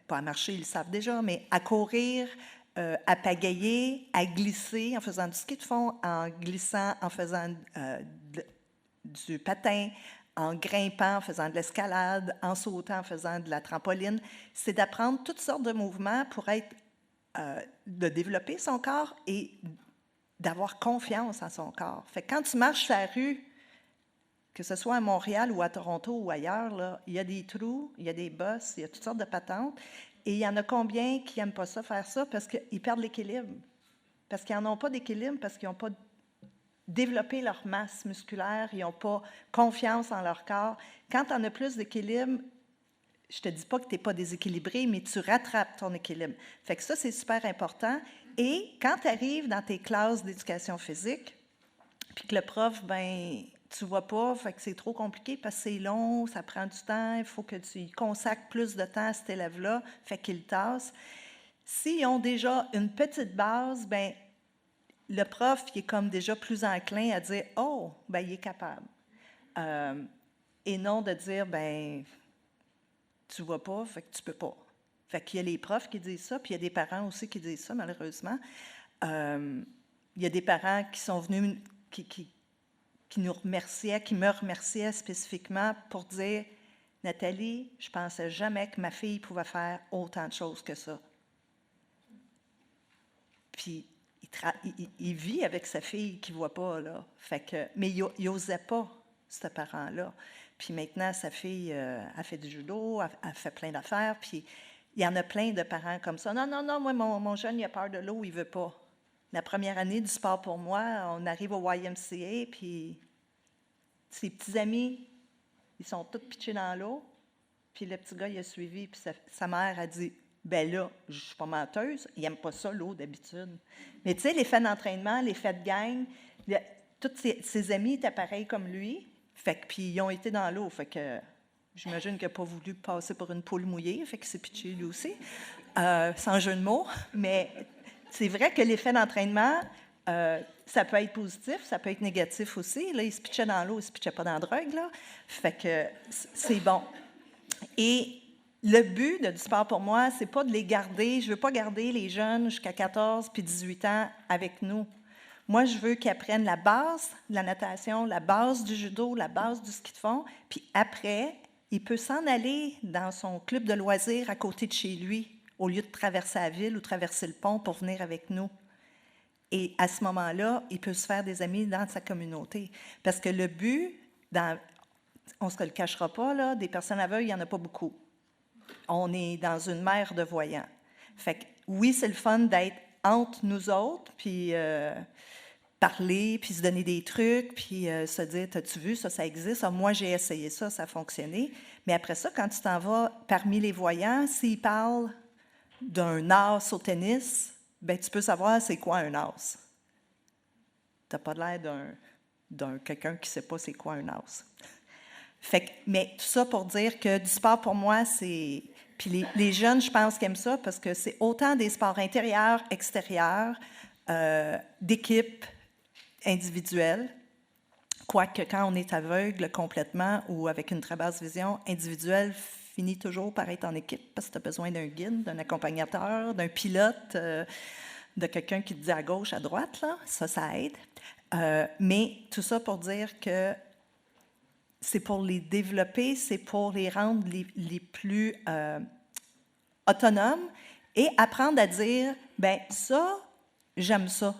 pas à marcher, ils le savent déjà, mais à courir, à pagayer, à glisser en faisant du ski de fond, en glissant, en faisant du patin, en grimpant, en faisant de l'escalade, en sautant, en faisant de la trampoline. C'est d'apprendre toutes sortes de mouvements pour de développer son corps et d'avoir confiance en son corps. Fait que quand tu marches sur la rue, que ce soit à Montréal ou à Toronto ou ailleurs, là, il y a des trous, il y a des bosses, il y a toutes sortes de patentes. Et il y en a combien qui n'aiment pas ça, faire ça, parce qu'ils perdent l'équilibre. Parce qu'ils n'en ont pas d'équilibre, parce qu'ils n'ont pas développé leur masse musculaire, ils n'ont pas confiance en leur corps. Quand tu en as plus d'équilibre, je ne te dis pas que tu n'es pas déséquilibré, mais tu rattrapes ton équilibre. Fait que ça, c'est super important. Et quand tu arrives dans tes classes d'éducation physique, puis que le prof, tu ne vois pas, fait que c'est trop compliqué parce que c'est long, ça prend du temps, il faut que tu y consacres plus de temps à cet élève-là, fait qu'il tasse. S'ils ont déjà une petite base, le prof, il est comme déjà plus enclin à dire « Oh, il est capable ». Et non de dire « Tu ne vois pas, fait que tu ne peux pas ». Fait qu'il y a les profs qui disent ça, puis il y a des parents aussi qui disent ça, malheureusement. Il y a des parents qui sont venus, qui nous remerciaient, qui me remerciaient spécifiquement pour dire « Nathalie, je ne pensais jamais que ma fille pouvait faire autant de choses que ça. » Puis, il vit avec sa fille qui ne voit pas, là. Fait que, mais il n'osait pas, ce parent-là. Puis maintenant, sa fille a fait du judo, a fait plein d'affaires, puis il y en a plein de parents comme ça. « Non, moi, mon jeune, il a peur de l'eau, il ne veut pas. » La première année du sport pour moi, on arrive au YMCA, puis ses petits amis, ils sont tous pitchés dans l'eau. Puis le petit gars, il a suivi, puis sa mère a dit « Ben là, je ne suis pas menteuse, il n'aime pas ça, l'eau, d'habitude. » Mais tu sais, les faits d'entraînement, les faits de gang, tous ses amis étaient pareils comme lui, puis ils ont été dans l'eau, fait que j'imagine qu'il n'a pas voulu passer pour une poule mouillée, fait qu'il s'est pitché lui aussi, sans jeu de mots, mais... C'est vrai que l'effet d'entraînement, ça peut être positif, ça peut être négatif aussi. Là, il se pitchait dans l'eau, il ne se pitchait pas dans la drogue, là. Fait que c'est bon. Et le but du sport pour moi, c'est pas de les garder. Je veux pas garder les jeunes jusqu'à 14 puis 18 ans avec nous. Moi, je veux qu'ils apprennent la base de la natation, la base du judo, la base du ski de fond. Puis après, il peut s'en aller dans son club de loisirs à côté de chez lui, au lieu de traverser la ville ou traverser le pont pour venir avec nous. Et à ce moment-là, il peut se faire des amis dans sa communauté. Parce que le but, on ne se le cachera pas, là, des personnes aveugles, il n'y en a pas beaucoup. On est dans une mer de voyants. Fait que, oui, c'est le fun d'être entre nous autres, puis parler, puis se donner des trucs, puis se dire, t'as-tu vu, ça existe. Ah, moi, j'ai essayé ça a fonctionné. Mais après ça, quand tu t'en vas parmi les voyants, s'ils parlent d'un as au tennis, ben tu peux savoir c'est quoi un as. Tu n'as pas l'air d'un quelqu'un qui ne sait pas c'est quoi un as. Fait que, mais tout ça pour dire que du sport, pour moi, c'est... Puis les jeunes, je pense qu'ils aiment ça parce que c'est autant des sports intérieurs, extérieurs, d'équipe, individuelle, quoique quand on est aveugle complètement ou avec une très basse vision, individuelle finit toujours par être en équipe parce que tu as besoin d'un guide, d'un accompagnateur, d'un pilote, de quelqu'un qui te dit à gauche, à droite, là, ça aide. Mais tout ça pour dire que c'est pour les développer, c'est pour les rendre les plus autonomes et apprendre à dire, ben ça, j'aime ça.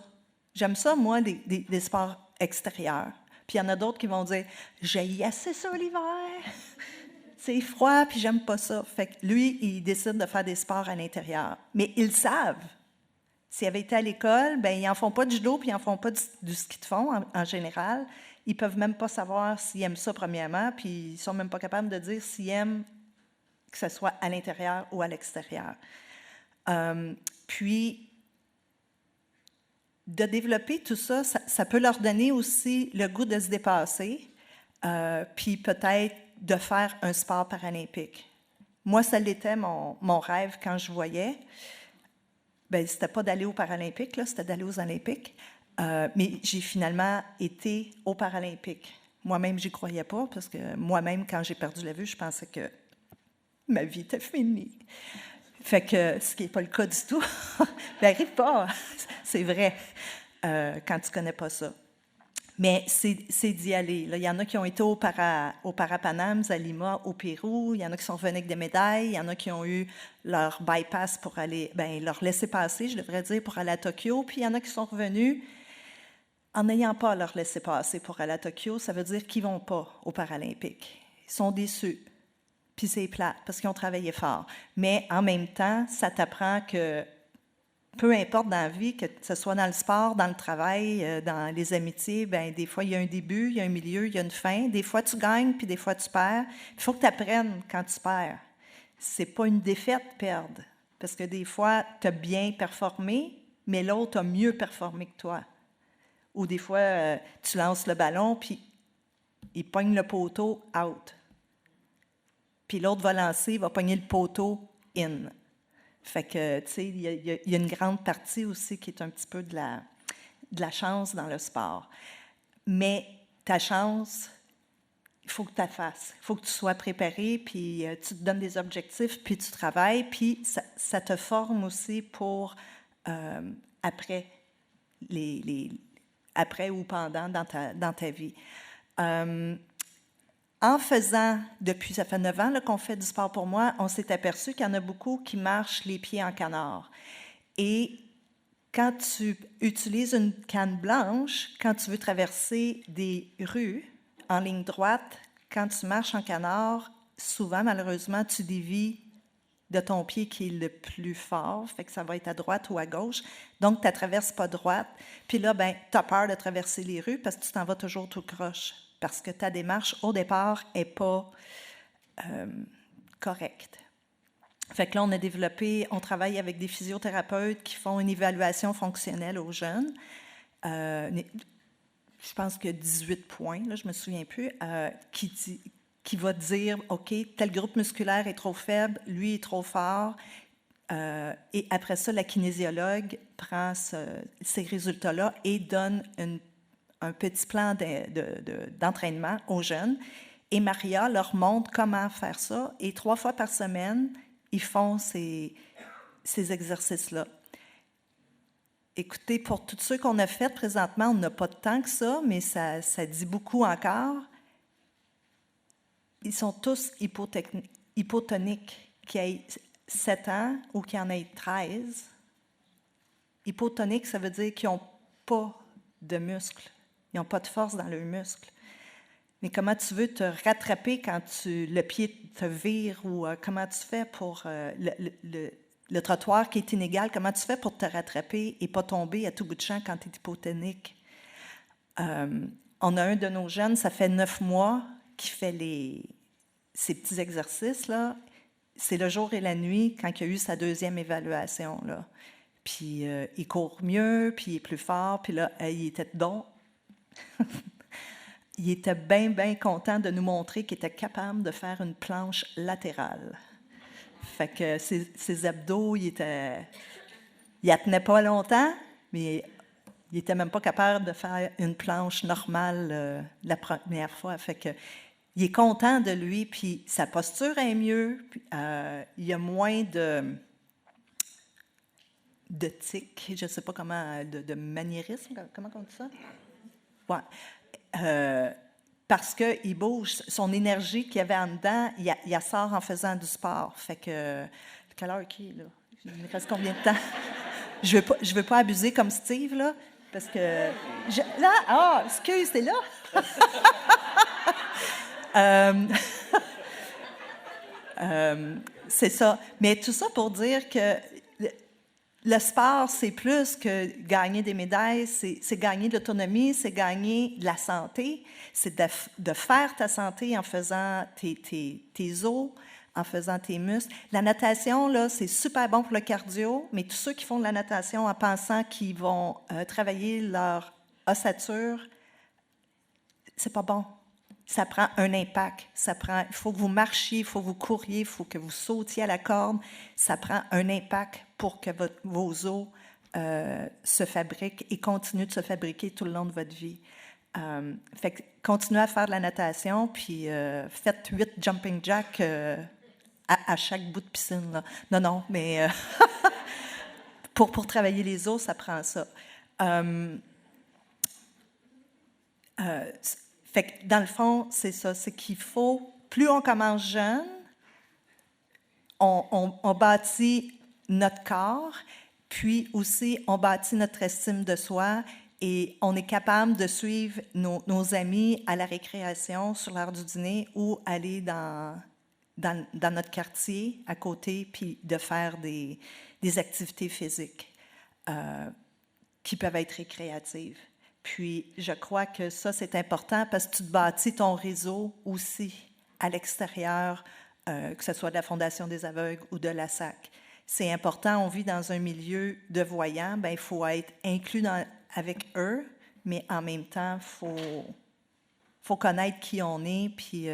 J'aime ça, moi, des sports extérieurs. Puis il y en a d'autres qui vont dire, j'ai assez ça l'hiver, c'est froid, puis j'aime pas ça. Fait que lui, il décide de faire des sports à l'intérieur. Mais ils savent. S'ils avaient été à l'école, ben ils n'en font pas du judo, puis ils n'en font pas du ski de fond en général. Ils ne peuvent même pas savoir s'ils aiment ça premièrement, puis ils ne sont même pas capables de dire s'ils aiment que ce soit à l'intérieur ou à l'extérieur. Puis, de développer tout ça, ça peut leur donner aussi le goût de se dépasser, puis peut-être de faire un sport paralympique. Moi, ça l'était mon rêve quand je voyais. Bien, c'était pas d'aller aux Paralympiques, là, c'était d'aller aux Olympiques. Mais j'ai finalement été aux Paralympiques. Moi-même, j'y croyais pas, parce que moi-même, quand j'ai perdu la vue, je pensais que ma vie était finie. Fait que, ce qui n'est pas le cas du tout. N'arrive pas, c'est vrai, quand tu connais pas ça. Mais c'est d'y aller. Là, il y en a qui ont été au Parapanams à Lima, au Pérou. Il y en a qui sont revenus avec des médailles. Il y en a qui ont eu leur bypass pour aller, leur laisser-passer, je devrais dire, pour aller à Tokyo. Puis il y en a qui sont revenus en n'ayant pas leur laisser-passer pour aller à Tokyo. Ça veut dire qu'ils ne vont pas aux Paralympiques. Ils sont déçus. Puis c'est plate parce qu'ils ont travaillé fort. Mais en même temps, ça t'apprend que peu importe dans la vie, que ce soit dans le sport, dans le travail, dans les amitiés, bien, des fois, il y a un début, il y a un milieu, il y a une fin. Des fois, tu gagnes, puis des fois, tu perds. Il faut que tu apprennes quand tu perds. C'est pas une défaite, perdre. Parce que des fois, tu as bien performé, mais l'autre a mieux performé que toi. Ou des fois, tu lances le ballon, puis il pogne le poteau, out. Puis l'autre va lancer, il va pogner le poteau, in. Fait que, tu sais, il y a une grande partie aussi qui est un petit peu de la chance dans le sport. Mais ta chance, il faut que tu la fasses. Il faut que tu sois préparé, puis tu te donnes des objectifs, puis tu travailles, puis ça te forme aussi pour après, après ou pendant dans ta vie. En faisant, ça fait 9 ans là, qu'on fait du sport pour moi, on s'est aperçu qu'il y en a beaucoup qui marchent les pieds en canard. Et quand tu utilises une canne blanche, quand tu veux traverser des rues en ligne droite, quand tu marches en canard, souvent, malheureusement, tu dévies de ton pied qui est le plus fort, fait que ça va être à droite ou à gauche. Donc, tu ne traverses pas droite. Puis là, tu as peur de traverser les rues parce que tu t'en vas toujours tout croche. Parce que ta démarche, au départ, n'est pas correcte. Fait que là, on travaille avec des physiothérapeutes qui font une évaluation fonctionnelle aux jeunes. Je pense que 18 points, là, je ne me souviens plus, qui va dire, OK, tel groupe musculaire est trop faible, lui est trop fort. Et après ça, la kinésiologue prend ces résultats-là et donne un petit plan d'entraînement aux jeunes. Et Maria leur montre comment faire ça. Et 3 fois par semaine, ils font ces exercices-là. Écoutez, pour tous ceux qu'on a fait présentement, on n'a pas de temps que ça, mais ça dit beaucoup encore. Ils sont tous hypotoniques. 7 ans ou qu'il y en ait 13, hypotonique, ça veut dire qu'ils n'ont pas de muscles. Ils n'ont pas de force dans leurs muscles. Mais comment tu veux te rattraper quand le pied te vire ou comment tu fais pour le trottoir qui est inégal, comment tu fais pour te rattraper et pas tomber à tout bout de champ quand tu es hypotonique? On a un de nos jeunes, ça fait 9 mois, qui fait ces petits exercices-là. C'est le jour et la nuit quand il a eu sa 2e évaluation, là. Puis il court mieux, puis il est plus fort, puis là, il était donc... il était bien, bien content de nous montrer qu'il était capable de faire une planche latérale. Fait que ses abdos, il la tenait pas longtemps, mais il était même pas capable de faire une planche normale la première fois. Fait que il est content de lui, puis sa posture est mieux, puis, il y a moins de tics, je ne sais pas comment, de maniérisme, comment on dit ça? Ouais. Parce qu'il bouge, son énergie qu'il y avait en dedans, il la sort en faisant du sport. Fait que, quelle heure qui est, là? Il me reste combien de temps? Je veux pas abuser comme Steve, là, parce que... excuse, t'es là? C'est ça. Mais tout ça pour dire que le sport, c'est plus que gagner des médailles, c'est gagner de l'autonomie, c'est gagner de la santé, c'est de faire ta santé en faisant tes os, en faisant tes muscles. La natation, là, c'est super bon pour le cardio, mais tous ceux qui font de la natation en pensant qu'ils vont travailler leur ossature, c'est pas bon. Ça prend un impact. Il faut que vous marchiez, il faut que vous couriez, il faut que vous sautiez à la corde. Ça prend un impact pour que vos os se fabriquent et continuent de se fabriquer tout le long de votre vie. Fait que continuez à faire de la natation, puis faites 8 jumping jacks à chaque bout de piscine, là. Non, mais pour travailler les os, ça prend ça. Fait que dans le fond, c'est ça, c'est qu'il faut, plus on commence jeune, on bâtit notre corps, puis aussi on bâtit notre estime de soi et on est capable de suivre nos amis à la récréation sur l'heure du dîner ou aller dans notre quartier à côté, puis de faire des activités physiques qui peuvent être récréatives. Puis, je crois que ça, c'est important parce que tu te bâtis ton réseau aussi à l'extérieur, que ce soit de la Fondation des aveugles ou de la SAC. C'est important, on vit dans un milieu de voyants, bien, il faut être inclus avec eux, mais en même temps, il faut connaître qui on est, puis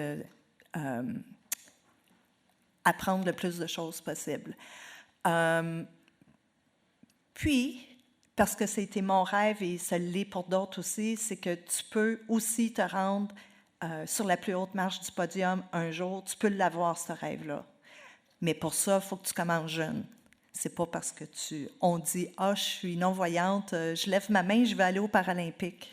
apprendre le plus de choses possible. Puis, parce que c'était mon rêve et ça l'est pour d'autres aussi, c'est que tu peux aussi te rendre sur la plus haute marche du podium un jour. Tu peux l'avoir, ce rêve-là. Mais pour ça, il faut que tu commences jeune. C'est pas parce que on dit « Ah, je suis non-voyante, je lève ma main, je vais aller aux Paralympiques. »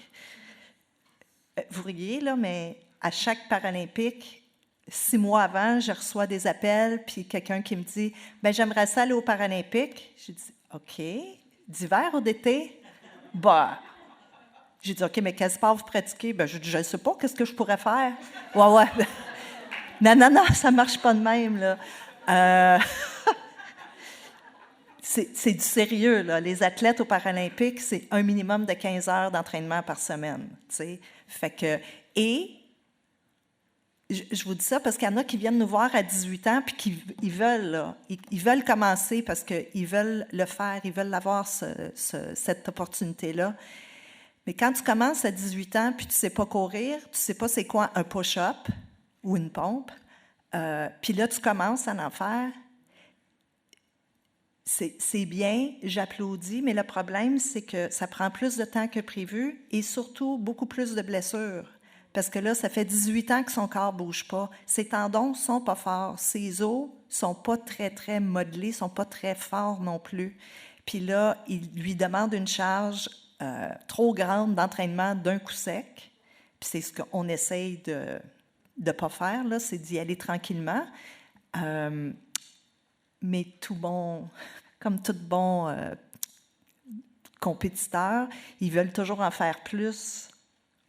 Vous riez, là, mais à chaque Paralympique, 6 mois avant, je reçois des appels, puis quelqu'un qui me dit « Bien, j'aimerais ça aller aux Paralympiques. » Je dis « OK. » D'hiver ou d'été? Bah, j'ai dit, OK, mais quel sport vous pratiquez? Ben, je dis, je ne sais pas, qu'est-ce que je pourrais faire? Ouais. Non, ça ne marche pas de même, là. C'est du sérieux, là. Les athlètes aux Paralympiques, c'est un minimum de 15 heures d'entraînement par semaine, tu sais. Fait que, et je vous dis ça parce qu'il y en a qui viennent nous voir à 18 ans puis ils veulent, là, ils veulent commencer parce qu'ils veulent le faire, ils veulent avoir cette opportunité-là. Mais quand tu commences à 18 ans puis tu ne sais pas courir, tu ne sais pas c'est quoi un push-up ou une pompe, puis là, tu commences à en faire, c'est bien, j'applaudis, mais le problème, c'est que ça prend plus de temps que prévu et surtout beaucoup plus de blessures. Parce que là, ça fait 18 ans que son corps ne bouge pas. Ses tendons ne sont pas forts. Ses os ne sont pas très, très modelés, ne sont pas très forts non plus. Puis là, il lui demande une charge trop grande d'entraînement d'un coup sec. Puis c'est ce qu'on essaye de ne pas faire, là, c'est d'y aller tranquillement. mais comme tout bon compétiteur, ils veulent toujours en faire plus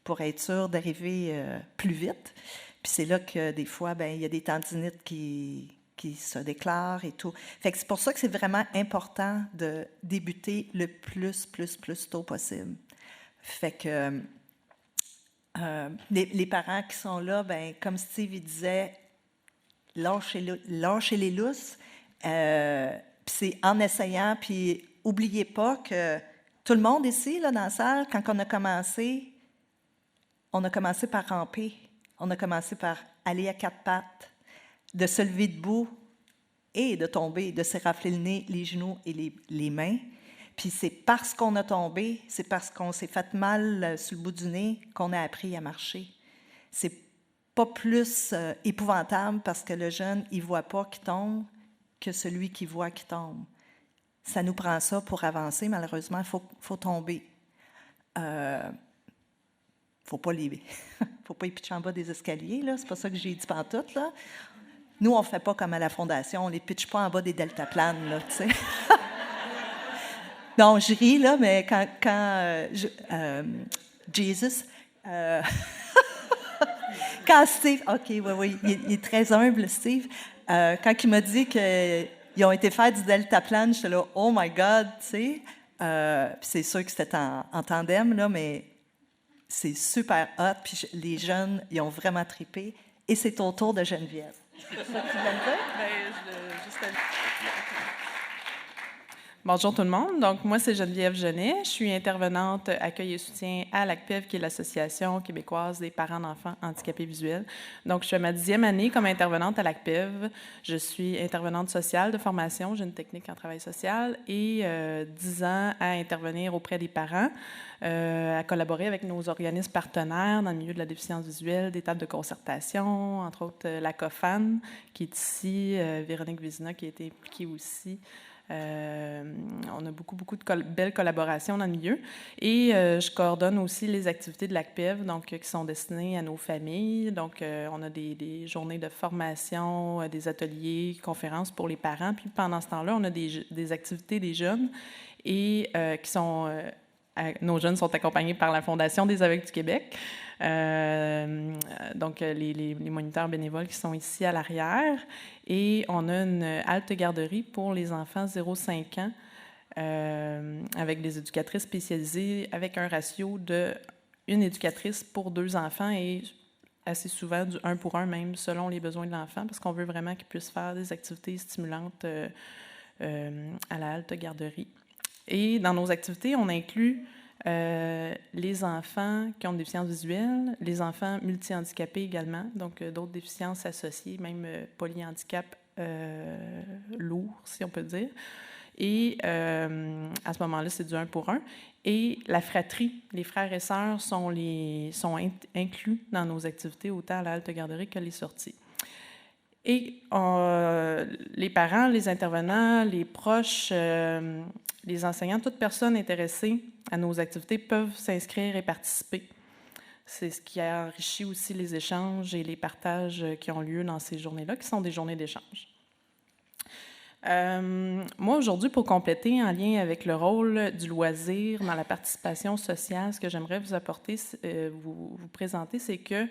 pour être sûr d'arriver plus vite. Puis c'est là que des fois, il y a des tendinites qui se déclarent et tout. Fait que c'est pour ça que c'est vraiment important de débuter le plus tôt possible. Fait que les parents qui sont là, comme Steve il disait, lâchez les lousses. Puis c'est en essayant, puis n'oubliez pas que tout le monde ici, là, dans la salle, quand on a commencé par ramper. On a commencé par aller à 4 pattes, de se lever debout et de tomber, de se rafler le nez, les genoux et les mains. Puis c'est parce qu'on a tombé, c'est parce qu'on s'est fait mal sur le bout du nez qu'on a appris à marcher. C'est pas plus épouvantable parce que le jeune, il voit pas qu'il tombe que celui qui voit qu'il tombe. Ça nous prend ça pour avancer. Malheureusement, il faut tomber. Faut pas y pitcher en bas des escaliers, là. C'est pas ça que j'ai dit pantoute, là. Nous, on fait pas comme à la Fondation. On les pitche pas en bas des deltaplanes, là, tu sais. Non, je ris, là, mais quand Jesus... quand Steve... OK, oui, il est très humble, Steve. Quand il m'a dit qu'ils ont été faire du deltaplane, j'étais là, oh my God, tu sais. C'est sûr que c'était en tandem, là, mais c'est super hot. Puis les jeunes, ils ont vraiment trippé. Et c'est au tour de Geneviève. C'est ça que tu viens de dire?
Bonjour tout le monde. Donc, moi, c'est Geneviève Genet. Je suis intervenante accueil et soutien à l'ACPEV, qui est l'Association québécoise des parents d'enfants handicapés visuels. Donc, je suis à ma 10e année comme intervenante à l'ACPEV. Je suis intervenante sociale de formation. J'ai une technique en travail social et 10 ans à intervenir auprès des parents, à collaborer avec nos organismes partenaires dans le milieu de la déficience visuelle, des tables de concertation, entre autres la COFAN, qui est ici, Véronique Vézina, qui a été impliquée aussi. On a beaucoup de belles collaborations dans le milieu. Et je coordonne aussi les activités de l'ACPEV, donc qui sont destinées à nos familles. Donc, on a des journées de formation, des ateliers, conférences pour les parents. Puis pendant ce temps-là, on a des activités des jeunes et qui sont... nos jeunes sont accompagnés par la Fondation des aveugles du Québec. Donc, les moniteurs bénévoles qui sont ici à l'arrière. Et on a une halte garderie pour les enfants 0-5 ans avec des éducatrices spécialisées avec un ratio de une éducatrice pour 2 enfants et assez souvent du 1 pour 1 même selon les besoins de l'enfant parce qu'on veut vraiment qu'ils puissent faire des activités stimulantes à la halte garderie. Et dans nos activités, on inclut les enfants qui ont une déficience visuelle, les enfants multihandicapés également, donc d'autres déficiences associées, même polyhandicap lourd, si on peut dire. Et à ce moment-là, c'est du 1 pour 1. Et la fratrie, les frères et sœurs sont inclus dans nos activités, autant à la halte garderie que les sorties. Et les parents, les intervenants, les proches, les enseignants, toute personne intéressée à nos activités peuvent s'inscrire et participer. C'est ce qui a enrichi aussi les échanges et les partages qui ont lieu dans ces journées-là, qui sont des journées d'échange. Moi, aujourd'hui, pour compléter, en lien avec le rôle du loisir dans la participation sociale, ce que j'aimerais vous apporter, vous présenter, c'est que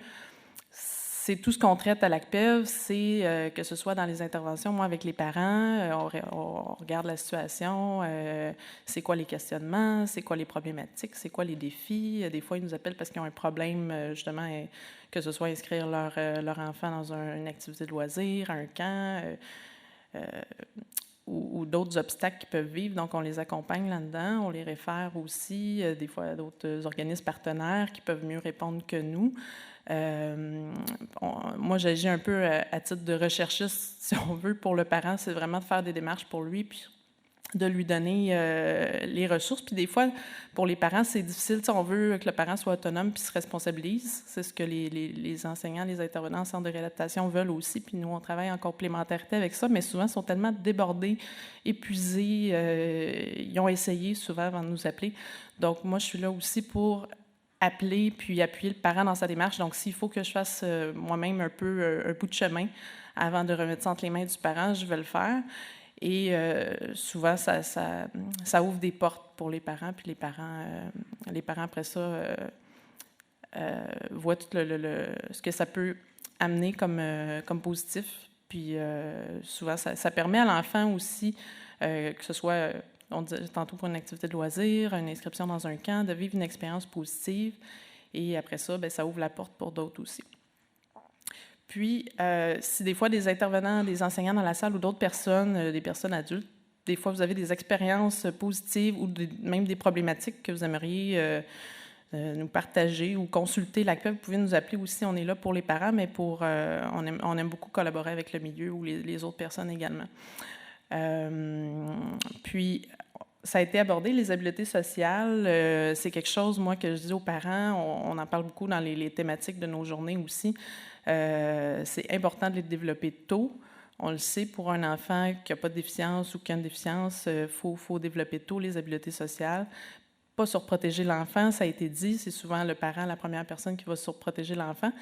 c'est tout ce qu'on traite à l'ACPEV, c'est que ce soit dans les interventions, moi avec les parents, on regarde la situation, c'est quoi les questionnements, c'est quoi les problématiques, c'est quoi les défis. Des fois, ils nous appellent parce qu'ils ont un problème, justement, que ce soit inscrire leur enfant dans une activité de loisir, un camp, ou d'autres obstacles qu'ils peuvent vivre. Donc, on les accompagne là-dedans, on les réfère aussi, des fois, à d'autres organismes partenaires qui peuvent mieux répondre que nous. Moi, j'agis un peu à titre de recherchiste, si on veut, pour le parent. C'est vraiment de faire des démarches pour lui, puis de lui donner les ressources. Puis des fois, pour les parents, c'est difficile. On veut que le parent soit autonome puis se responsabilise. C'est ce que les enseignants, les intervenants en centre de réadaptation veulent aussi. Puis nous, on travaille en complémentarité avec ça, mais souvent, ils sont tellement débordés, épuisés. Ils ont essayé souvent avant de nous appeler. Donc, moi, je suis là aussi pour appeler puis appuyer le parent dans sa démarche. Donc, s'il faut que je fasse moi-même un bout de chemin avant de remettre ça entre les mains du parent, je vais le faire. Et souvent, ça ouvre des portes pour les parents, puis les parents après ça voient tout ce que ça peut amener comme positif. Puis souvent, ça permet à l'enfant aussi, que ce soit, on disait tantôt pour une activité de loisir, une inscription dans un camp, de vivre une expérience positive. Et après ça, bien, ça ouvre la porte pour d'autres aussi. Puis, si des fois des intervenants, des enseignants dans la salle ou d'autres personnes, des personnes adultes, des fois vous avez des expériences positives ou même des problématiques que vous aimeriez nous partager ou consulter l'ACPEV, vous pouvez nous appeler aussi. On est là pour les parents, mais on aime beaucoup collaborer avec le milieu ou les autres personnes également. Puis, ça a été abordé, les habiletés sociales. C'est quelque chose, moi, que je dis aux parents. On en parle beaucoup dans les thématiques de nos journées aussi. C'est important de les développer tôt. On le sait, pour un enfant qui n'a pas de déficience ou qui a une déficience, faut développer tôt les habiletés sociales. Pas surprotéger l'enfant, ça a été dit. C'est souvent le parent, la première personne qui va surprotéger l'enfant.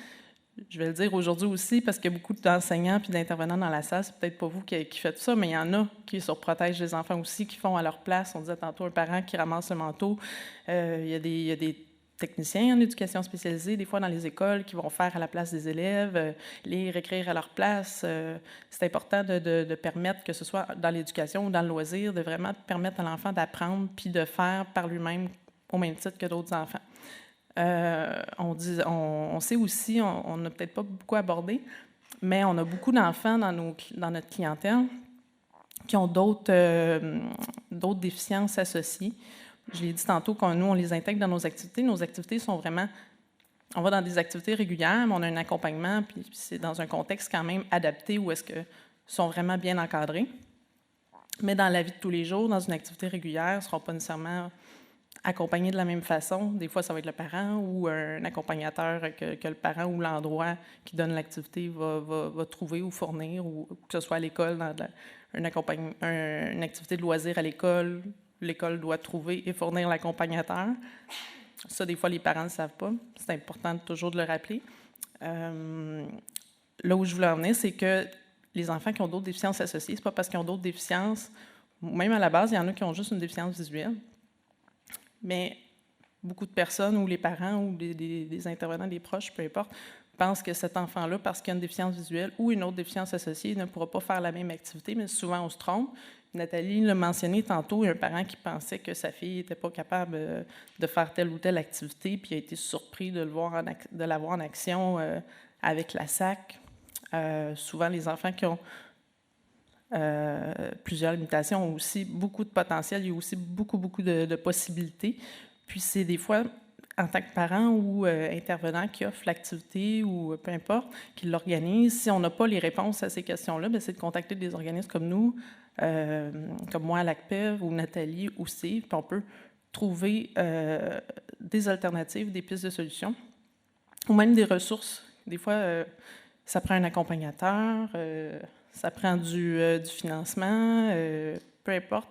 Je vais le dire aujourd'hui aussi, parce qu'il y a beaucoup d'enseignants puis d'intervenants dans la salle. C'est peut-être pas vous qui faites ça, mais il y en a qui surprotègent les enfants aussi, qui font à leur place. On disait tantôt un parent qui ramasse le manteau. Il y a des techniciens en éducation spécialisée, des fois dans les écoles, qui vont faire à la place des élèves, lire, écrire à leur place. C'est important de permettre, que ce soit dans l'éducation ou dans le loisir, de vraiment permettre à l'enfant d'apprendre puis de faire par lui-même au même titre que d'autres enfants. On sait aussi, on n'a peut-être pas beaucoup abordé, mais on a beaucoup d'enfants dans notre clientèle qui ont d'autres déficiences associées. Je l'ai dit tantôt, nous, on les intègre dans nos activités. Nos activités sont vraiment... On va dans des activités régulières, mais on a un accompagnement, puis c'est dans un contexte quand même adapté où est-ce qu'ils sont vraiment bien encadrés. Mais dans la vie de tous les jours, dans une activité régulière, ils ne seront pas nécessairement accompagnés de la même façon. Des fois, ça va être le parent ou un accompagnateur que le parent ou l'endroit qui donne l'activité va trouver ou fournir, ou que ce soit à l'école, dans une activité de loisir à l'école. L'école doit trouver et fournir l'accompagnateur. Ça, des fois, les parents ne le savent pas. C'est important toujours de le rappeler. Là où je voulais en venir, c'est que les enfants qui ont d'autres déficiences associées, ce n'est pas parce qu'ils ont d'autres déficiences, même à la base, il y en a qui ont juste une déficience visuelle. Mais beaucoup de personnes, ou les parents, ou des intervenants, des proches, peu importe, pensent que cet enfant-là, parce qu'il a une déficience visuelle ou une autre déficience associée, ne pourra pas faire la même activité, mais souvent on se trompe. Nathalie l'a mentionné tantôt, il y a un parent qui pensait que sa fille n'était pas capable de faire telle ou telle activité, puis a été surpris de la voir en action avec la SAC. Souvent, les enfants qui ont plusieurs limitations ont aussi beaucoup de potentiel, il y a aussi beaucoup de possibilités. Puis c'est des fois, en tant que parent ou intervenant qui offre l'activité ou peu importe, qui l'organise, si on n'a pas les réponses à ces questions-là, bien, c'est de contacter des organismes comme nous, comme moi à l'ACPEV ou Nathalie aussi, puis on peut trouver des alternatives, des pistes de solutions, ou même des ressources. Des fois, ça prend un accompagnateur, ça prend du financement, peu importe,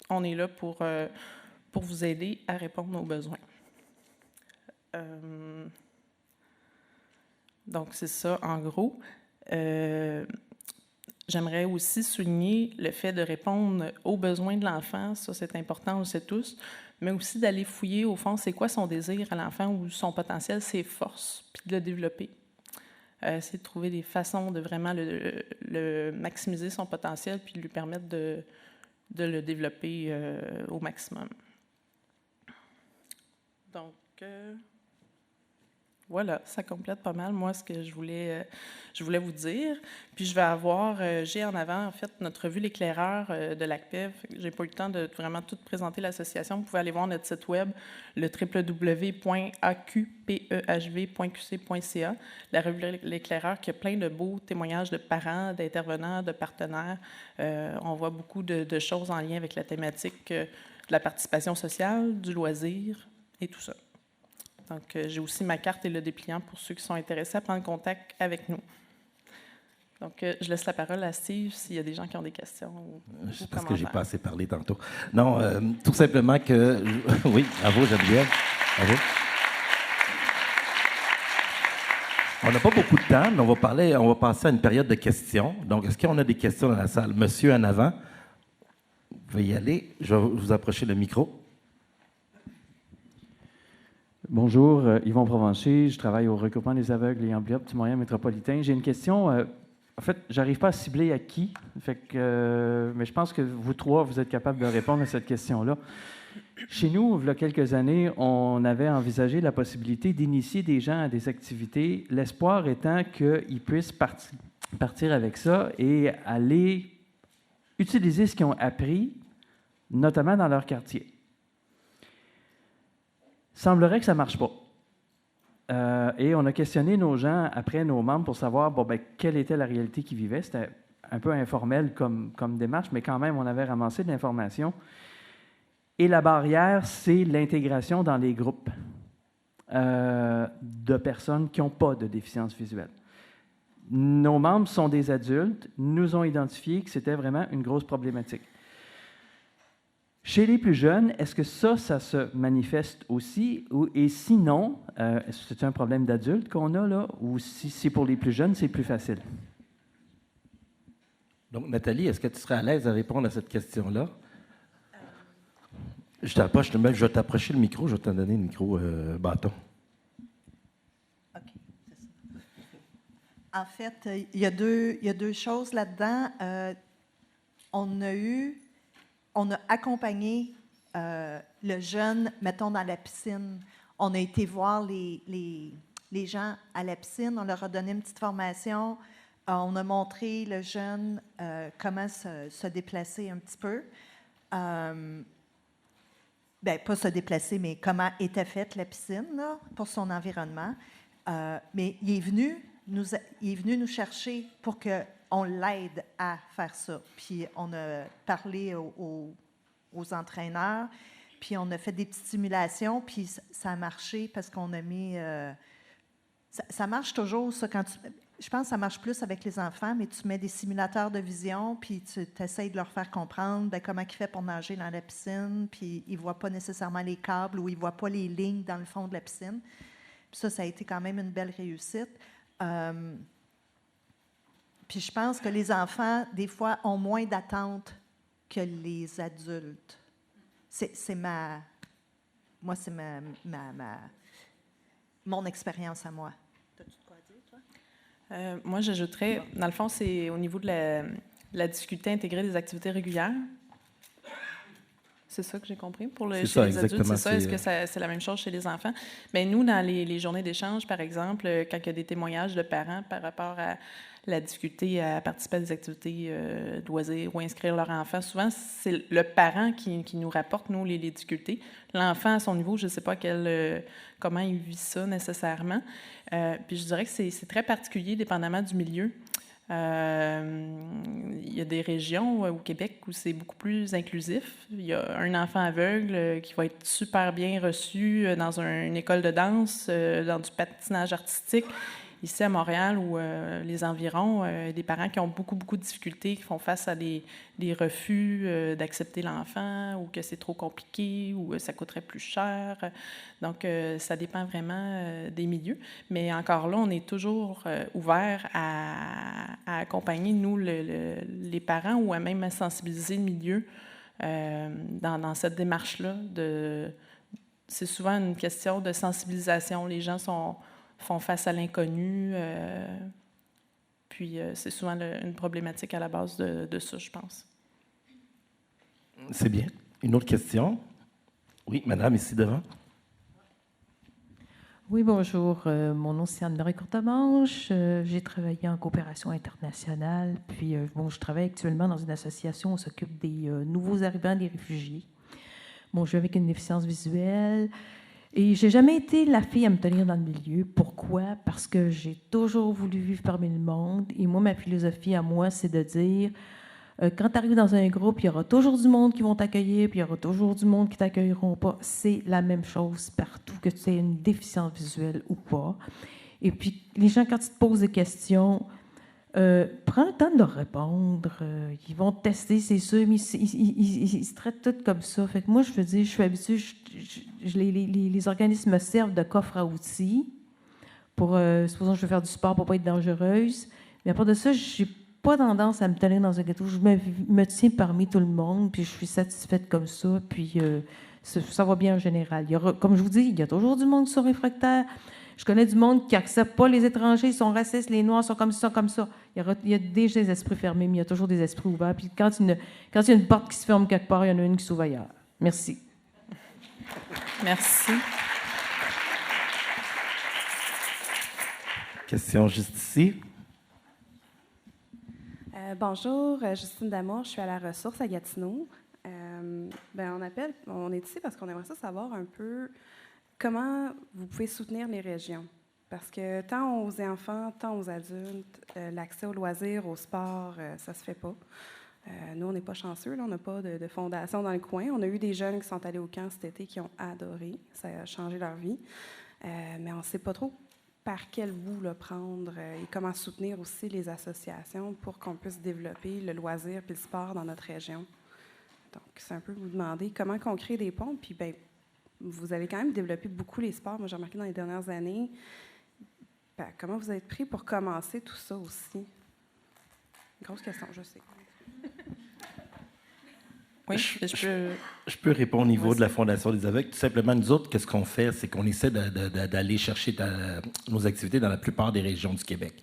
on est là pour vous aider à répondre aux besoins. Donc, c'est ça, en gros. J'aimerais aussi souligner le fait de répondre aux besoins de l'enfant. Ça, c'est important, on le sait tous. Mais aussi d'aller fouiller, au fond, c'est quoi son désir à l'enfant ou son potentiel, ses forces, puis de le développer. C'est de trouver des façons de vraiment le maximiser son potentiel puis de lui permettre de le développer au maximum. Donc... Voilà, ça complète pas mal, moi, ce que je voulais vous dire. Puis j'ai en avant, en fait, notre revue L'Éclaireur de l'ACPEV. J'ai pas eu le temps de vraiment tout présenter l'association. Vous pouvez aller voir notre site web, le www.aqpehv.qc.ca. La revue L'Éclaireur qui a plein de beaux témoignages de parents, d'intervenants, de partenaires. On voit beaucoup de choses en lien avec la thématique de la participation sociale, du loisir et tout ça. Donc, j'ai aussi ma carte et le dépliant pour ceux qui sont intéressés à prendre contact avec nous. Donc, je laisse la parole à Steve s'il y a des gens qui ont des questions.
C'est parce que je n'ai pas assez parlé tantôt. Non, tout simplement que... Oui, bravo, Geneviève. Bravo. On n'a pas beaucoup de temps, mais on va passer à une période de questions. Donc, est-ce qu'on a des questions dans la salle? Monsieur en avant, pouvez y aller. Je vais vous approcher le micro.
Bonjour, Yvon Provencher, je travaille au regroupement des aveugles et amblyopes du Montréal métropolitain. J'ai une question, en fait, j'arrive pas à cibler à qui, mais je pense que vous trois, vous êtes capables de répondre à cette question-là. Chez nous, il y a quelques années, on avait envisagé la possibilité d'initier des gens à des activités, l'espoir étant qu'ils puissent partir avec ça et aller utiliser ce qu'ils ont appris, notamment dans leur quartier. Semblerait que ça ne marche pas. Et on a questionné nos gens, après nos membres, pour savoir quelle était la réalité qu'ils vivaient. C'était un peu informel comme démarche, mais quand même, on avait ramassé de l'information. Et la barrière, c'est l'intégration dans les groupes de personnes qui n'ont pas de déficience visuelle. Nos membres sont des adultes, nous ont identifié que c'était vraiment une grosse problématique. Chez les plus jeunes, est-ce que ça se manifeste aussi? Et sinon, est-ce que c'est un problème d'adulte qu'on a là? Ou si c'est pour les plus jeunes, c'est plus facile?
Donc, Nathalie, est-ce que tu serais à l'aise à répondre à cette question-là? Je vais t'approcher le micro, je vais te donner le micro bâton.
OK, c'est ça. En fait, il y a deux choses là-dedans. On a accompagné le jeune, mettons, dans la piscine. On a été voir les gens à la piscine, on leur a donné une petite formation. On a montré le jeune comment se déplacer un petit peu. Pas se déplacer, mais comment était faite la piscine là, pour son environnement. Mais il est venu nous chercher pour qu'on l'aide à faire ça. Puis on a parlé aux entraîneurs, puis on a fait des petites simulations, puis ça a marché parce qu'on a mis... ça marche toujours, ça, je pense que ça marche plus avec les enfants, mais tu mets des simulateurs de vision, puis tu essaies de leur faire comprendre comment ils font pour nager dans la piscine, puis ils ne voient pas nécessairement les câbles ou ils ne voient pas les lignes dans le fond de la piscine. Puis ça a été quand même une belle réussite. Puis je pense que les enfants, des fois, ont moins d'attentes que les adultes. Moi, c'est mon expérience à moi. T'as-tu de quoi dire, toi?
Moi, j'ajouterais, dans le fond, c'est au niveau de la difficulté à intégrer des activités régulières. C'est ça que j'ai compris pour chez les adultes, c'est ça? Est-ce que c'est la même chose chez les enfants? Bien, nous, dans les journées d'échange, par exemple, quand il y a des témoignages de parents par rapport à la difficulté à participer à des activités de loisirs ou inscrire leur enfant, souvent, c'est le parent qui nous rapporte, nous, les difficultés. L'enfant, à son niveau, je ne sais pas comment il vit ça nécessairement. Puis je dirais que c'est très particulier, dépendamment du milieu. Il y a des régions au Québec où c'est beaucoup plus inclusif. Il y a un enfant aveugle qui va être super bien reçu dans une école de danse, dans du patinage artistique. Ici à Montréal, ou les environs, des parents qui ont beaucoup, beaucoup de difficultés, qui font face à des refus d'accepter l'enfant, ou que c'est trop compliqué, ou ça coûterait plus cher. Donc, ça dépend vraiment des milieux. Mais encore là, on est toujours ouvert à accompagner, nous, les parents, ou à même sensibiliser le milieu dans cette démarche-là. C'est souvent une question de sensibilisation. Les gens font face à l'inconnu. Puis c'est souvent une problématique à la base de ça, je pense.
C'est bien. Une autre question? Oui, madame, ici devant.
Oui, bonjour. Mon nom, c'est Anne-Marie Courtemanche. J'ai travaillé en coopération internationale. Puis, je travaille actuellement dans une association où on s'occupe des nouveaux arrivants, des réfugiés. Bon, je vis avec une déficience visuelle. Et j'ai jamais été la fille à me tenir dans le milieu. Pourquoi? Parce que j'ai toujours voulu vivre parmi le monde. Et moi, ma philosophie à moi, c'est de dire, quand tu arrives dans un groupe, il y aura toujours du monde qui vont t'accueillir, puis il y aura toujours du monde qui t'accueilleront pas. C'est la même chose partout, que tu aies une déficience visuelle ou pas. Et puis, les gens, quand ils te posent des questions, prends le temps de leur répondre. Ils vont te tester, c'est sûr, mais ils se traitent tous comme ça. Fait que moi, je veux dire, je suis habituée, les organismes me servent de coffre à outils pour, supposons que je veux faire du sport pour ne pas être dangereuse. Mais à part de ça, j'ai pas tendance à me tenir dans un gâteau. Je me tiens parmi tout le monde, puis je suis satisfaite comme ça, puis ça va bien en général. Comme je vous dis, il y a toujours du monde qui sont réfractaires. Je connais du monde qui n'accepte pas les étrangers, ils sont racistes, les Noirs sont comme ça, comme ça. Il y a déjà des esprits fermés, mais il y a toujours des esprits ouverts. Puis quand il y a une porte qui se ferme quelque part, il y en a une qui s'ouvre ailleurs. Merci.
Merci.
Question juste ici.
Bonjour, Justine Damour, je suis à la ressource à Gatineau. On est ici parce qu'on aimerait ça savoir un peu comment vous pouvez soutenir les régions. Parce que tant aux enfants, tant aux adultes, l'accès aux loisirs, au sport, ça ne se fait pas. Nous, on n'est pas chanceux, là, on n'a pas de fondation dans le coin. On a eu des jeunes qui sont allés au camp cet été qui ont adoré, ça a changé leur vie. Mais on ne sait pas trop par quel bout le prendre et comment soutenir aussi les associations pour qu'on puisse développer le loisir et le sport dans notre région. Donc, c'est un peu vous demander comment on crée des ponts. Puis, bien, vous avez quand même développé beaucoup les sports. Moi, j'ai remarqué dans les dernières années. Ben, comment vous êtes pris pour commencer tout ça aussi? Grosse question, je sais.
Oui, je
peux répondre au niveau de la Fondation des aveugles. Tout simplement, nous autres, qu'est-ce qu'on fait? C'est qu'on essaie d'aller chercher nos activités dans la plupart des régions du Québec.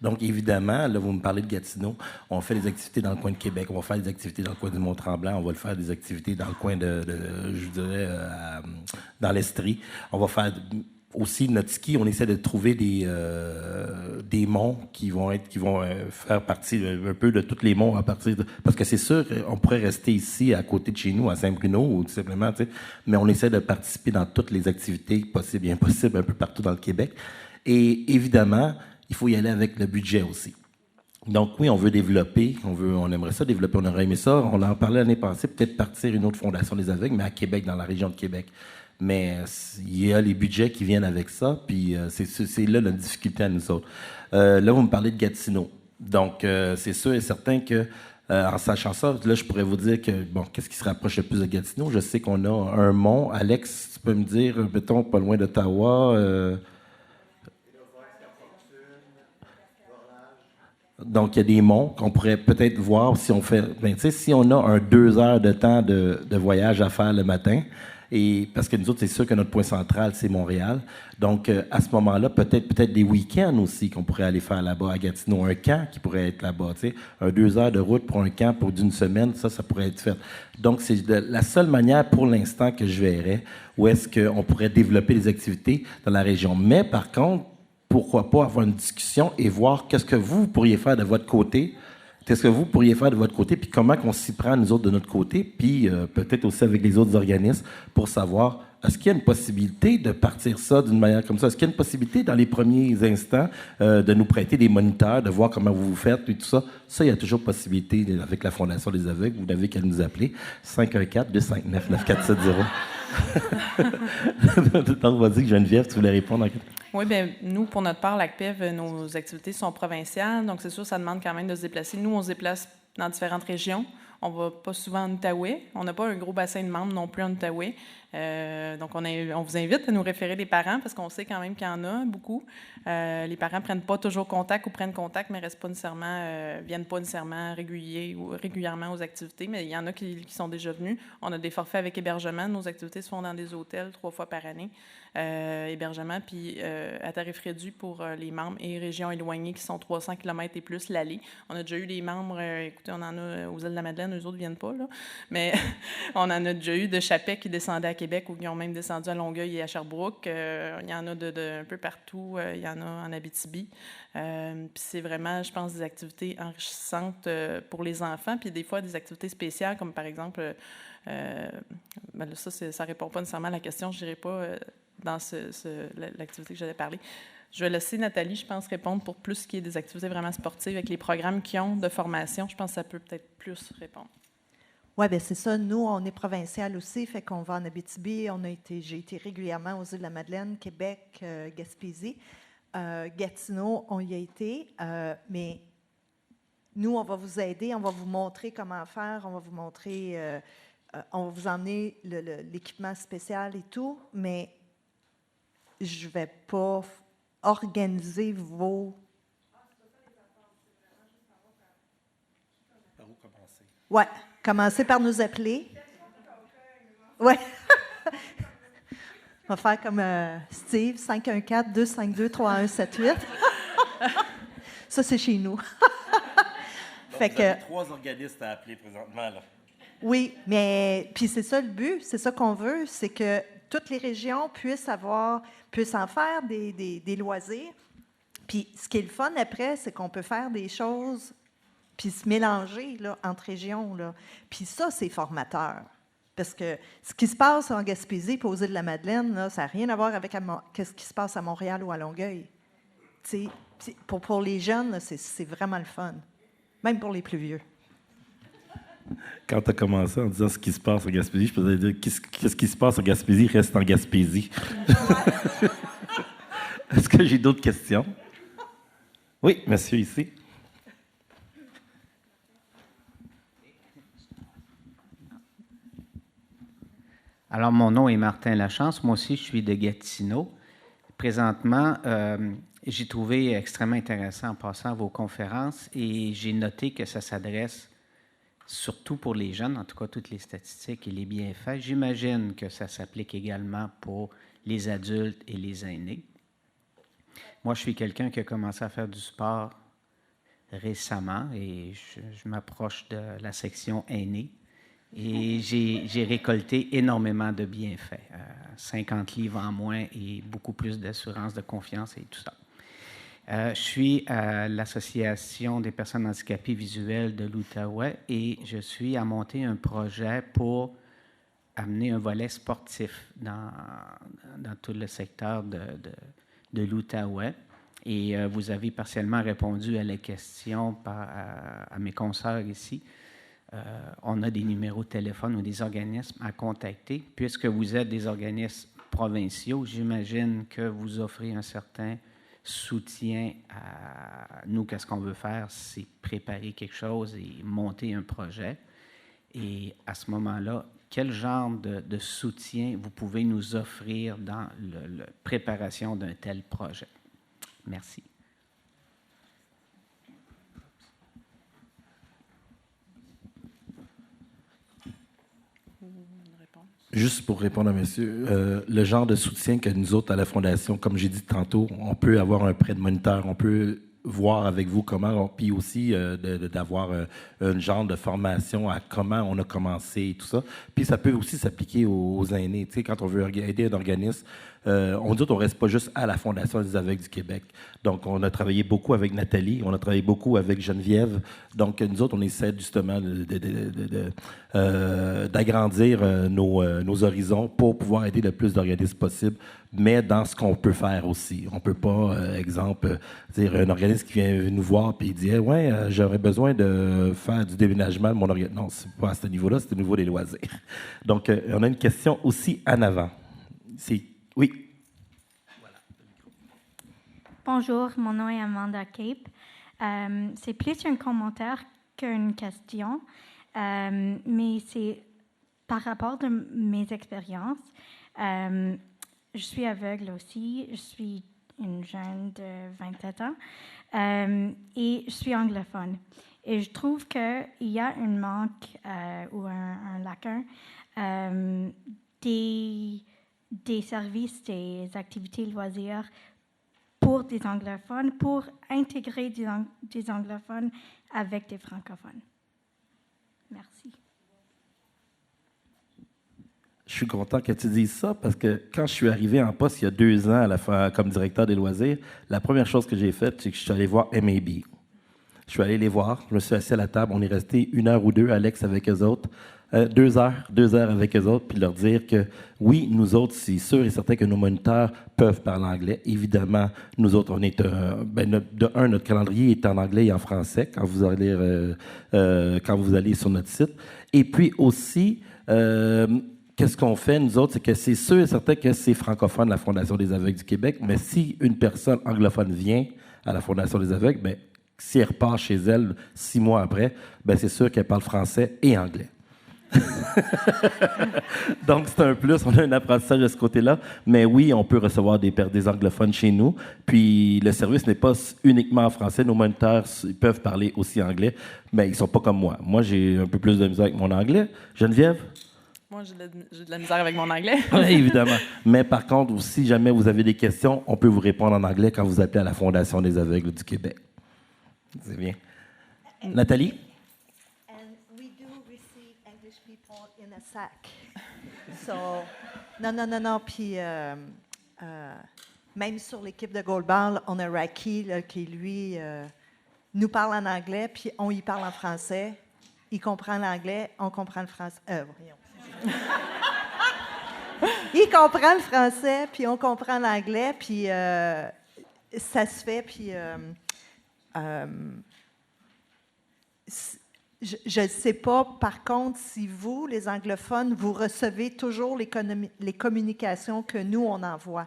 Donc, évidemment, là, vous me parlez de Gatineau, on fait des activités dans le coin de Québec, on va faire des activités dans le coin du Mont-Tremblant, on va faire des activités dans le coin je dirais, dans l'Estrie. On va faire aussi notre ski, on essaie de trouver des monts qui vont faire partie un peu de tous les monts à partir de... Parce que c'est sûr qu'on pourrait rester ici à côté de chez nous, à Saint-Bruno, ou tout simplement, tu sais, mais on essaie de participer dans toutes les activités possibles et impossibles un peu partout dans le Québec. Et évidemment, il faut y aller avec le budget aussi. Donc oui, on veut développer, on aimerait ça développer, on aurait aimé ça. On en parlait l'année passée, peut-être partir une autre fondation des aveugles, mais à Québec, dans la région de Québec. Mais il y a les budgets qui viennent avec ça, puis c'est là la difficulté à nous autres. Là, vous me parlez de Gatineau. Donc, c'est sûr et certain que, en sachant ça, là, je pourrais vous dire que, bon, qu'est-ce qui se rapproche le plus de Gatineau? Je sais qu'on a un mont. Alex, tu peux me dire, mettons, pas loin d'Ottawa... Donc, il y a des monts qu'on pourrait peut-être voir si on fait... Ben, tu sais, si on a 2 heures de temps de voyage à faire le matin, et parce que nous autres, c'est sûr que notre point central, c'est Montréal. Donc, à ce moment-là, peut-être des week-ends aussi qu'on pourrait aller faire là-bas à Gatineau. Un camp qui pourrait être là-bas, tu sais. 2 heures de route pour un camp pour d'une semaine, ça pourrait être fait. Donc, c'est la seule manière pour l'instant que je verrais où est-ce qu'on pourrait développer des activités dans la région. Mais par contre, pourquoi pas avoir une discussion et voir qu'est-ce que vous pourriez faire de votre côté, puis comment qu'on s'y prend, nous autres, de notre côté, puis peut-être aussi avec les autres organismes, pour savoir, est-ce qu'il y a une possibilité de partir ça d'une manière comme ça? Est-ce qu'il y a une possibilité, dans les premiers instants, de nous prêter des moniteurs, de voir comment vous faites et tout ça? Ça, il y a toujours possibilité avec la Fondation des aveugles. Vous n'avez qu'à nous appeler, 514-259-9470. Donc, vas-y, Geneviève, tu voulais répondre à...
Oui, bien, nous, pour notre part, l'ACPEV, nos activités sont provinciales, donc c'est sûr, ça demande quand même de se déplacer. Nous, on se déplace dans différentes régions. On ne va pas souvent en Outaouais. On n'a pas un gros bassin de membres non plus en Outaouais. Donc, on vous invite à nous référer les parents parce qu'on sait quand même qu'il y en a beaucoup. Les parents ne prennent pas toujours contact ou prennent contact, mais viennent pas nécessairement régulièrement aux activités. Mais il y en a qui sont déjà venus. On a des forfaits avec hébergement. Nos activités se font dans des hôtels 3 fois par année. Hébergement, puis à tarif réduit pour les membres et régions éloignées qui sont 300 km et plus l'aller. On a déjà eu des membres, écoutez, on en a aux Îles-de-la-Madeleine, eux autres ne viennent pas, là, mais on en a déjà eu de Chapec qui descendaient à Québec ou qui ont même descendu à Longueuil et à Sherbrooke. Il y en a un peu partout, il y en a en Abitibi. Puis c'est vraiment, je pense, des activités enrichissantes pour les enfants, puis des fois des activités spéciales, comme par exemple, ben là, ça ne répond pas nécessairement à la question, je dirais pas... dans l'activité que j'allais parler. Je vais laisser Nathalie, je pense, répondre pour plus ce qui est des activités vraiment sportives avec les programmes qu'ils ont de formation. Je pense que ça peut peut-être plus répondre.
Oui, bien c'est ça. Nous, on est provincial aussi, fait qu'on va en Abitibi. J'ai été régulièrement aux Îles-de-la-Madeleine, Québec, Gaspésie. Gatineau, on y a été, mais nous, on va vous aider, on va vous montrer comment faire, on va vous montrer, on va vous emmener l'équipement spécial et tout, mais je ne vais pas organiser vos... Oui, commencez par nous appeler. Oui. On va faire comme Steve, 514-252-3178. Ça, c'est chez nous.
Fait que 3 organismes à appeler présentement, là.
Oui, mais puis c'est ça le but, c'est ça qu'on veut, c'est que toutes les régions puissent en faire des loisirs. Puis ce qui est le fun après, c'est qu'on peut faire des choses puis se mélanger là, entre régions. Là. Puis ça, c'est formateur. Parce que ce qui se passe en Gaspésie et aux Îles-de-la-Madeleine, là, ça n'a rien à voir avec ce qui se passe à Montréal ou à Longueuil. Pour les jeunes, là, c'est vraiment le fun. Même pour les plus vieux.
Quand tu as commencé en disant ce qui se passe en Gaspésie, je peux te dire qu'est-ce qui se passe en Gaspésie reste en Gaspésie. Est-ce que j'ai d'autres questions? Oui, monsieur, ici.
Alors, mon nom est Martin Lachance. Moi aussi, je suis de Gatineau. Présentement, j'ai trouvé extrêmement intéressant en passant à vos conférences et j'ai noté que ça s'adresse surtout pour les jeunes, en tout cas toutes les statistiques et les bienfaits. J'imagine que ça s'applique également pour les adultes et les aînés. Moi, je suis quelqu'un qui a commencé à faire du sport récemment et je m'approche de la section aînés. Et j'ai récolté énormément de bienfaits. 50 livres en moins et beaucoup plus d'assurance, de confiance et tout ça. Je suis à l'Association des personnes handicapées visuelles de l'Outaouais et je suis à monter un projet pour amener un volet sportif dans tout le secteur de l'Outaouais. Et vous avez partiellement répondu à la question à mes consoeurs ici. On a des numéros de téléphone ou des organismes à contacter. Puisque vous êtes des organismes provinciaux, j'imagine que vous offrez un certain soutien à nous. Qu'est-ce qu'on veut faire? C'est préparer quelque chose et monter un projet. Et à ce moment-là, quel genre de soutien vous pouvez nous offrir dans la préparation d'un tel projet? Merci.
Juste pour répondre à monsieur, le genre de soutien que nous autres à la Fondation, comme j'ai dit tantôt, on peut avoir un prêt de moniteur, on peut voir avec vous comment, puis aussi d'avoir un genre de formation à comment on a commencé et tout ça. Puis ça peut aussi s'appliquer aux aînés. Tu sais, quand on veut aider un organisme, on dit qu'on ne reste pas juste à la Fondation des aveugles du Québec. Donc, on a travaillé beaucoup avec Nathalie, on a travaillé beaucoup avec Geneviève. Donc, nous autres, on essaie justement d'agrandir nos horizons pour pouvoir aider le plus d'organismes possible, mais dans ce qu'on peut faire aussi. On ne peut pas, exemple, dire un organisme qui vient nous voir et il dit hey, « Ouais, j'aurais besoin de faire du déménagement de mon organisme. » Non, ce n'est pas à ce niveau-là, c'est au niveau des loisirs. Donc, on a une question aussi en avant. Oui. Voilà.
Bonjour, mon nom est Amanda Cape. C'est plus un commentaire qu'une question, mais c'est par rapport à mes expériences. Je suis aveugle aussi. Je suis une jeune de 27 ans et je suis anglophone. Et je trouve qu'il y a un manque ou un lacun des services, des activités loisirs pour des anglophones, pour intégrer des anglophones avec des francophones. Merci.
Je suis content que tu dises ça parce que quand je suis arrivé en poste il y a 2 ans comme directeur des loisirs, la première chose que j'ai faite, c'est que je suis allé voir MAB. Je suis allé les voir, je me suis assis à la table, on est resté 1 heure ou 2, Alex, avec eux autres. 2 heures avec eux autres, puis leur dire que oui, nous autres, c'est sûr et certain que nos moniteurs peuvent parler anglais. Évidemment, nous autres, on est notre calendrier est en anglais et en français quand vous allez sur notre site. Et puis aussi, qu'est-ce qu'on fait, nous autres, c'est que c'est sûr et certain que c'est francophone, la Fondation des aveugles du Québec, mais si une personne anglophone vient à la Fondation des aveugles, bien, si elle repart chez elle 6 mois après, bien, c'est sûr qu'elle parle français et anglais. Donc, c'est un plus. On a un apprentissage de ce côté-là. Mais oui, on peut recevoir des anglophones chez nous. Puis, le service n'est pas uniquement en français. Nos moniteurs, ils peuvent parler aussi anglais, mais ils ne sont pas comme moi. Moi, j'ai un peu plus de misère avec mon anglais. Geneviève?
Moi, j'ai de la misère avec mon anglais.
Oui, évidemment. Mais par contre, si jamais vous avez des questions, on peut vous répondre en anglais quand vous appelez à la Fondation des aveugles du Québec. C'est bien. Nathalie?
And we do receive English people in a sack. So, non. Puis, même sur l'équipe de goalball, on a Raki là, qui, lui, nous parle en anglais, puis on y parle en français. Il comprend l'anglais, on comprend le français. Voyons. Il comprend le français, puis on comprend l'anglais, puis ça se fait, puis je ne sais pas, par contre, si vous, les anglophones, vous recevez toujours les communications que nous, on envoie.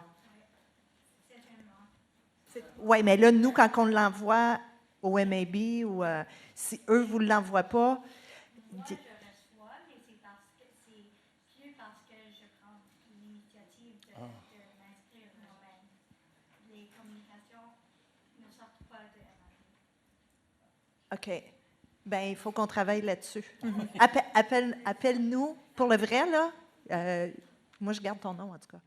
Oui, mais là, nous, quand on l'envoie au MAB, ou si eux, vous ne l'envoient pas... OK. Bien, il faut qu'on travaille là-dessus. Appelle-nous. Pour le vrai, là, moi, je garde ton nom, en tout cas.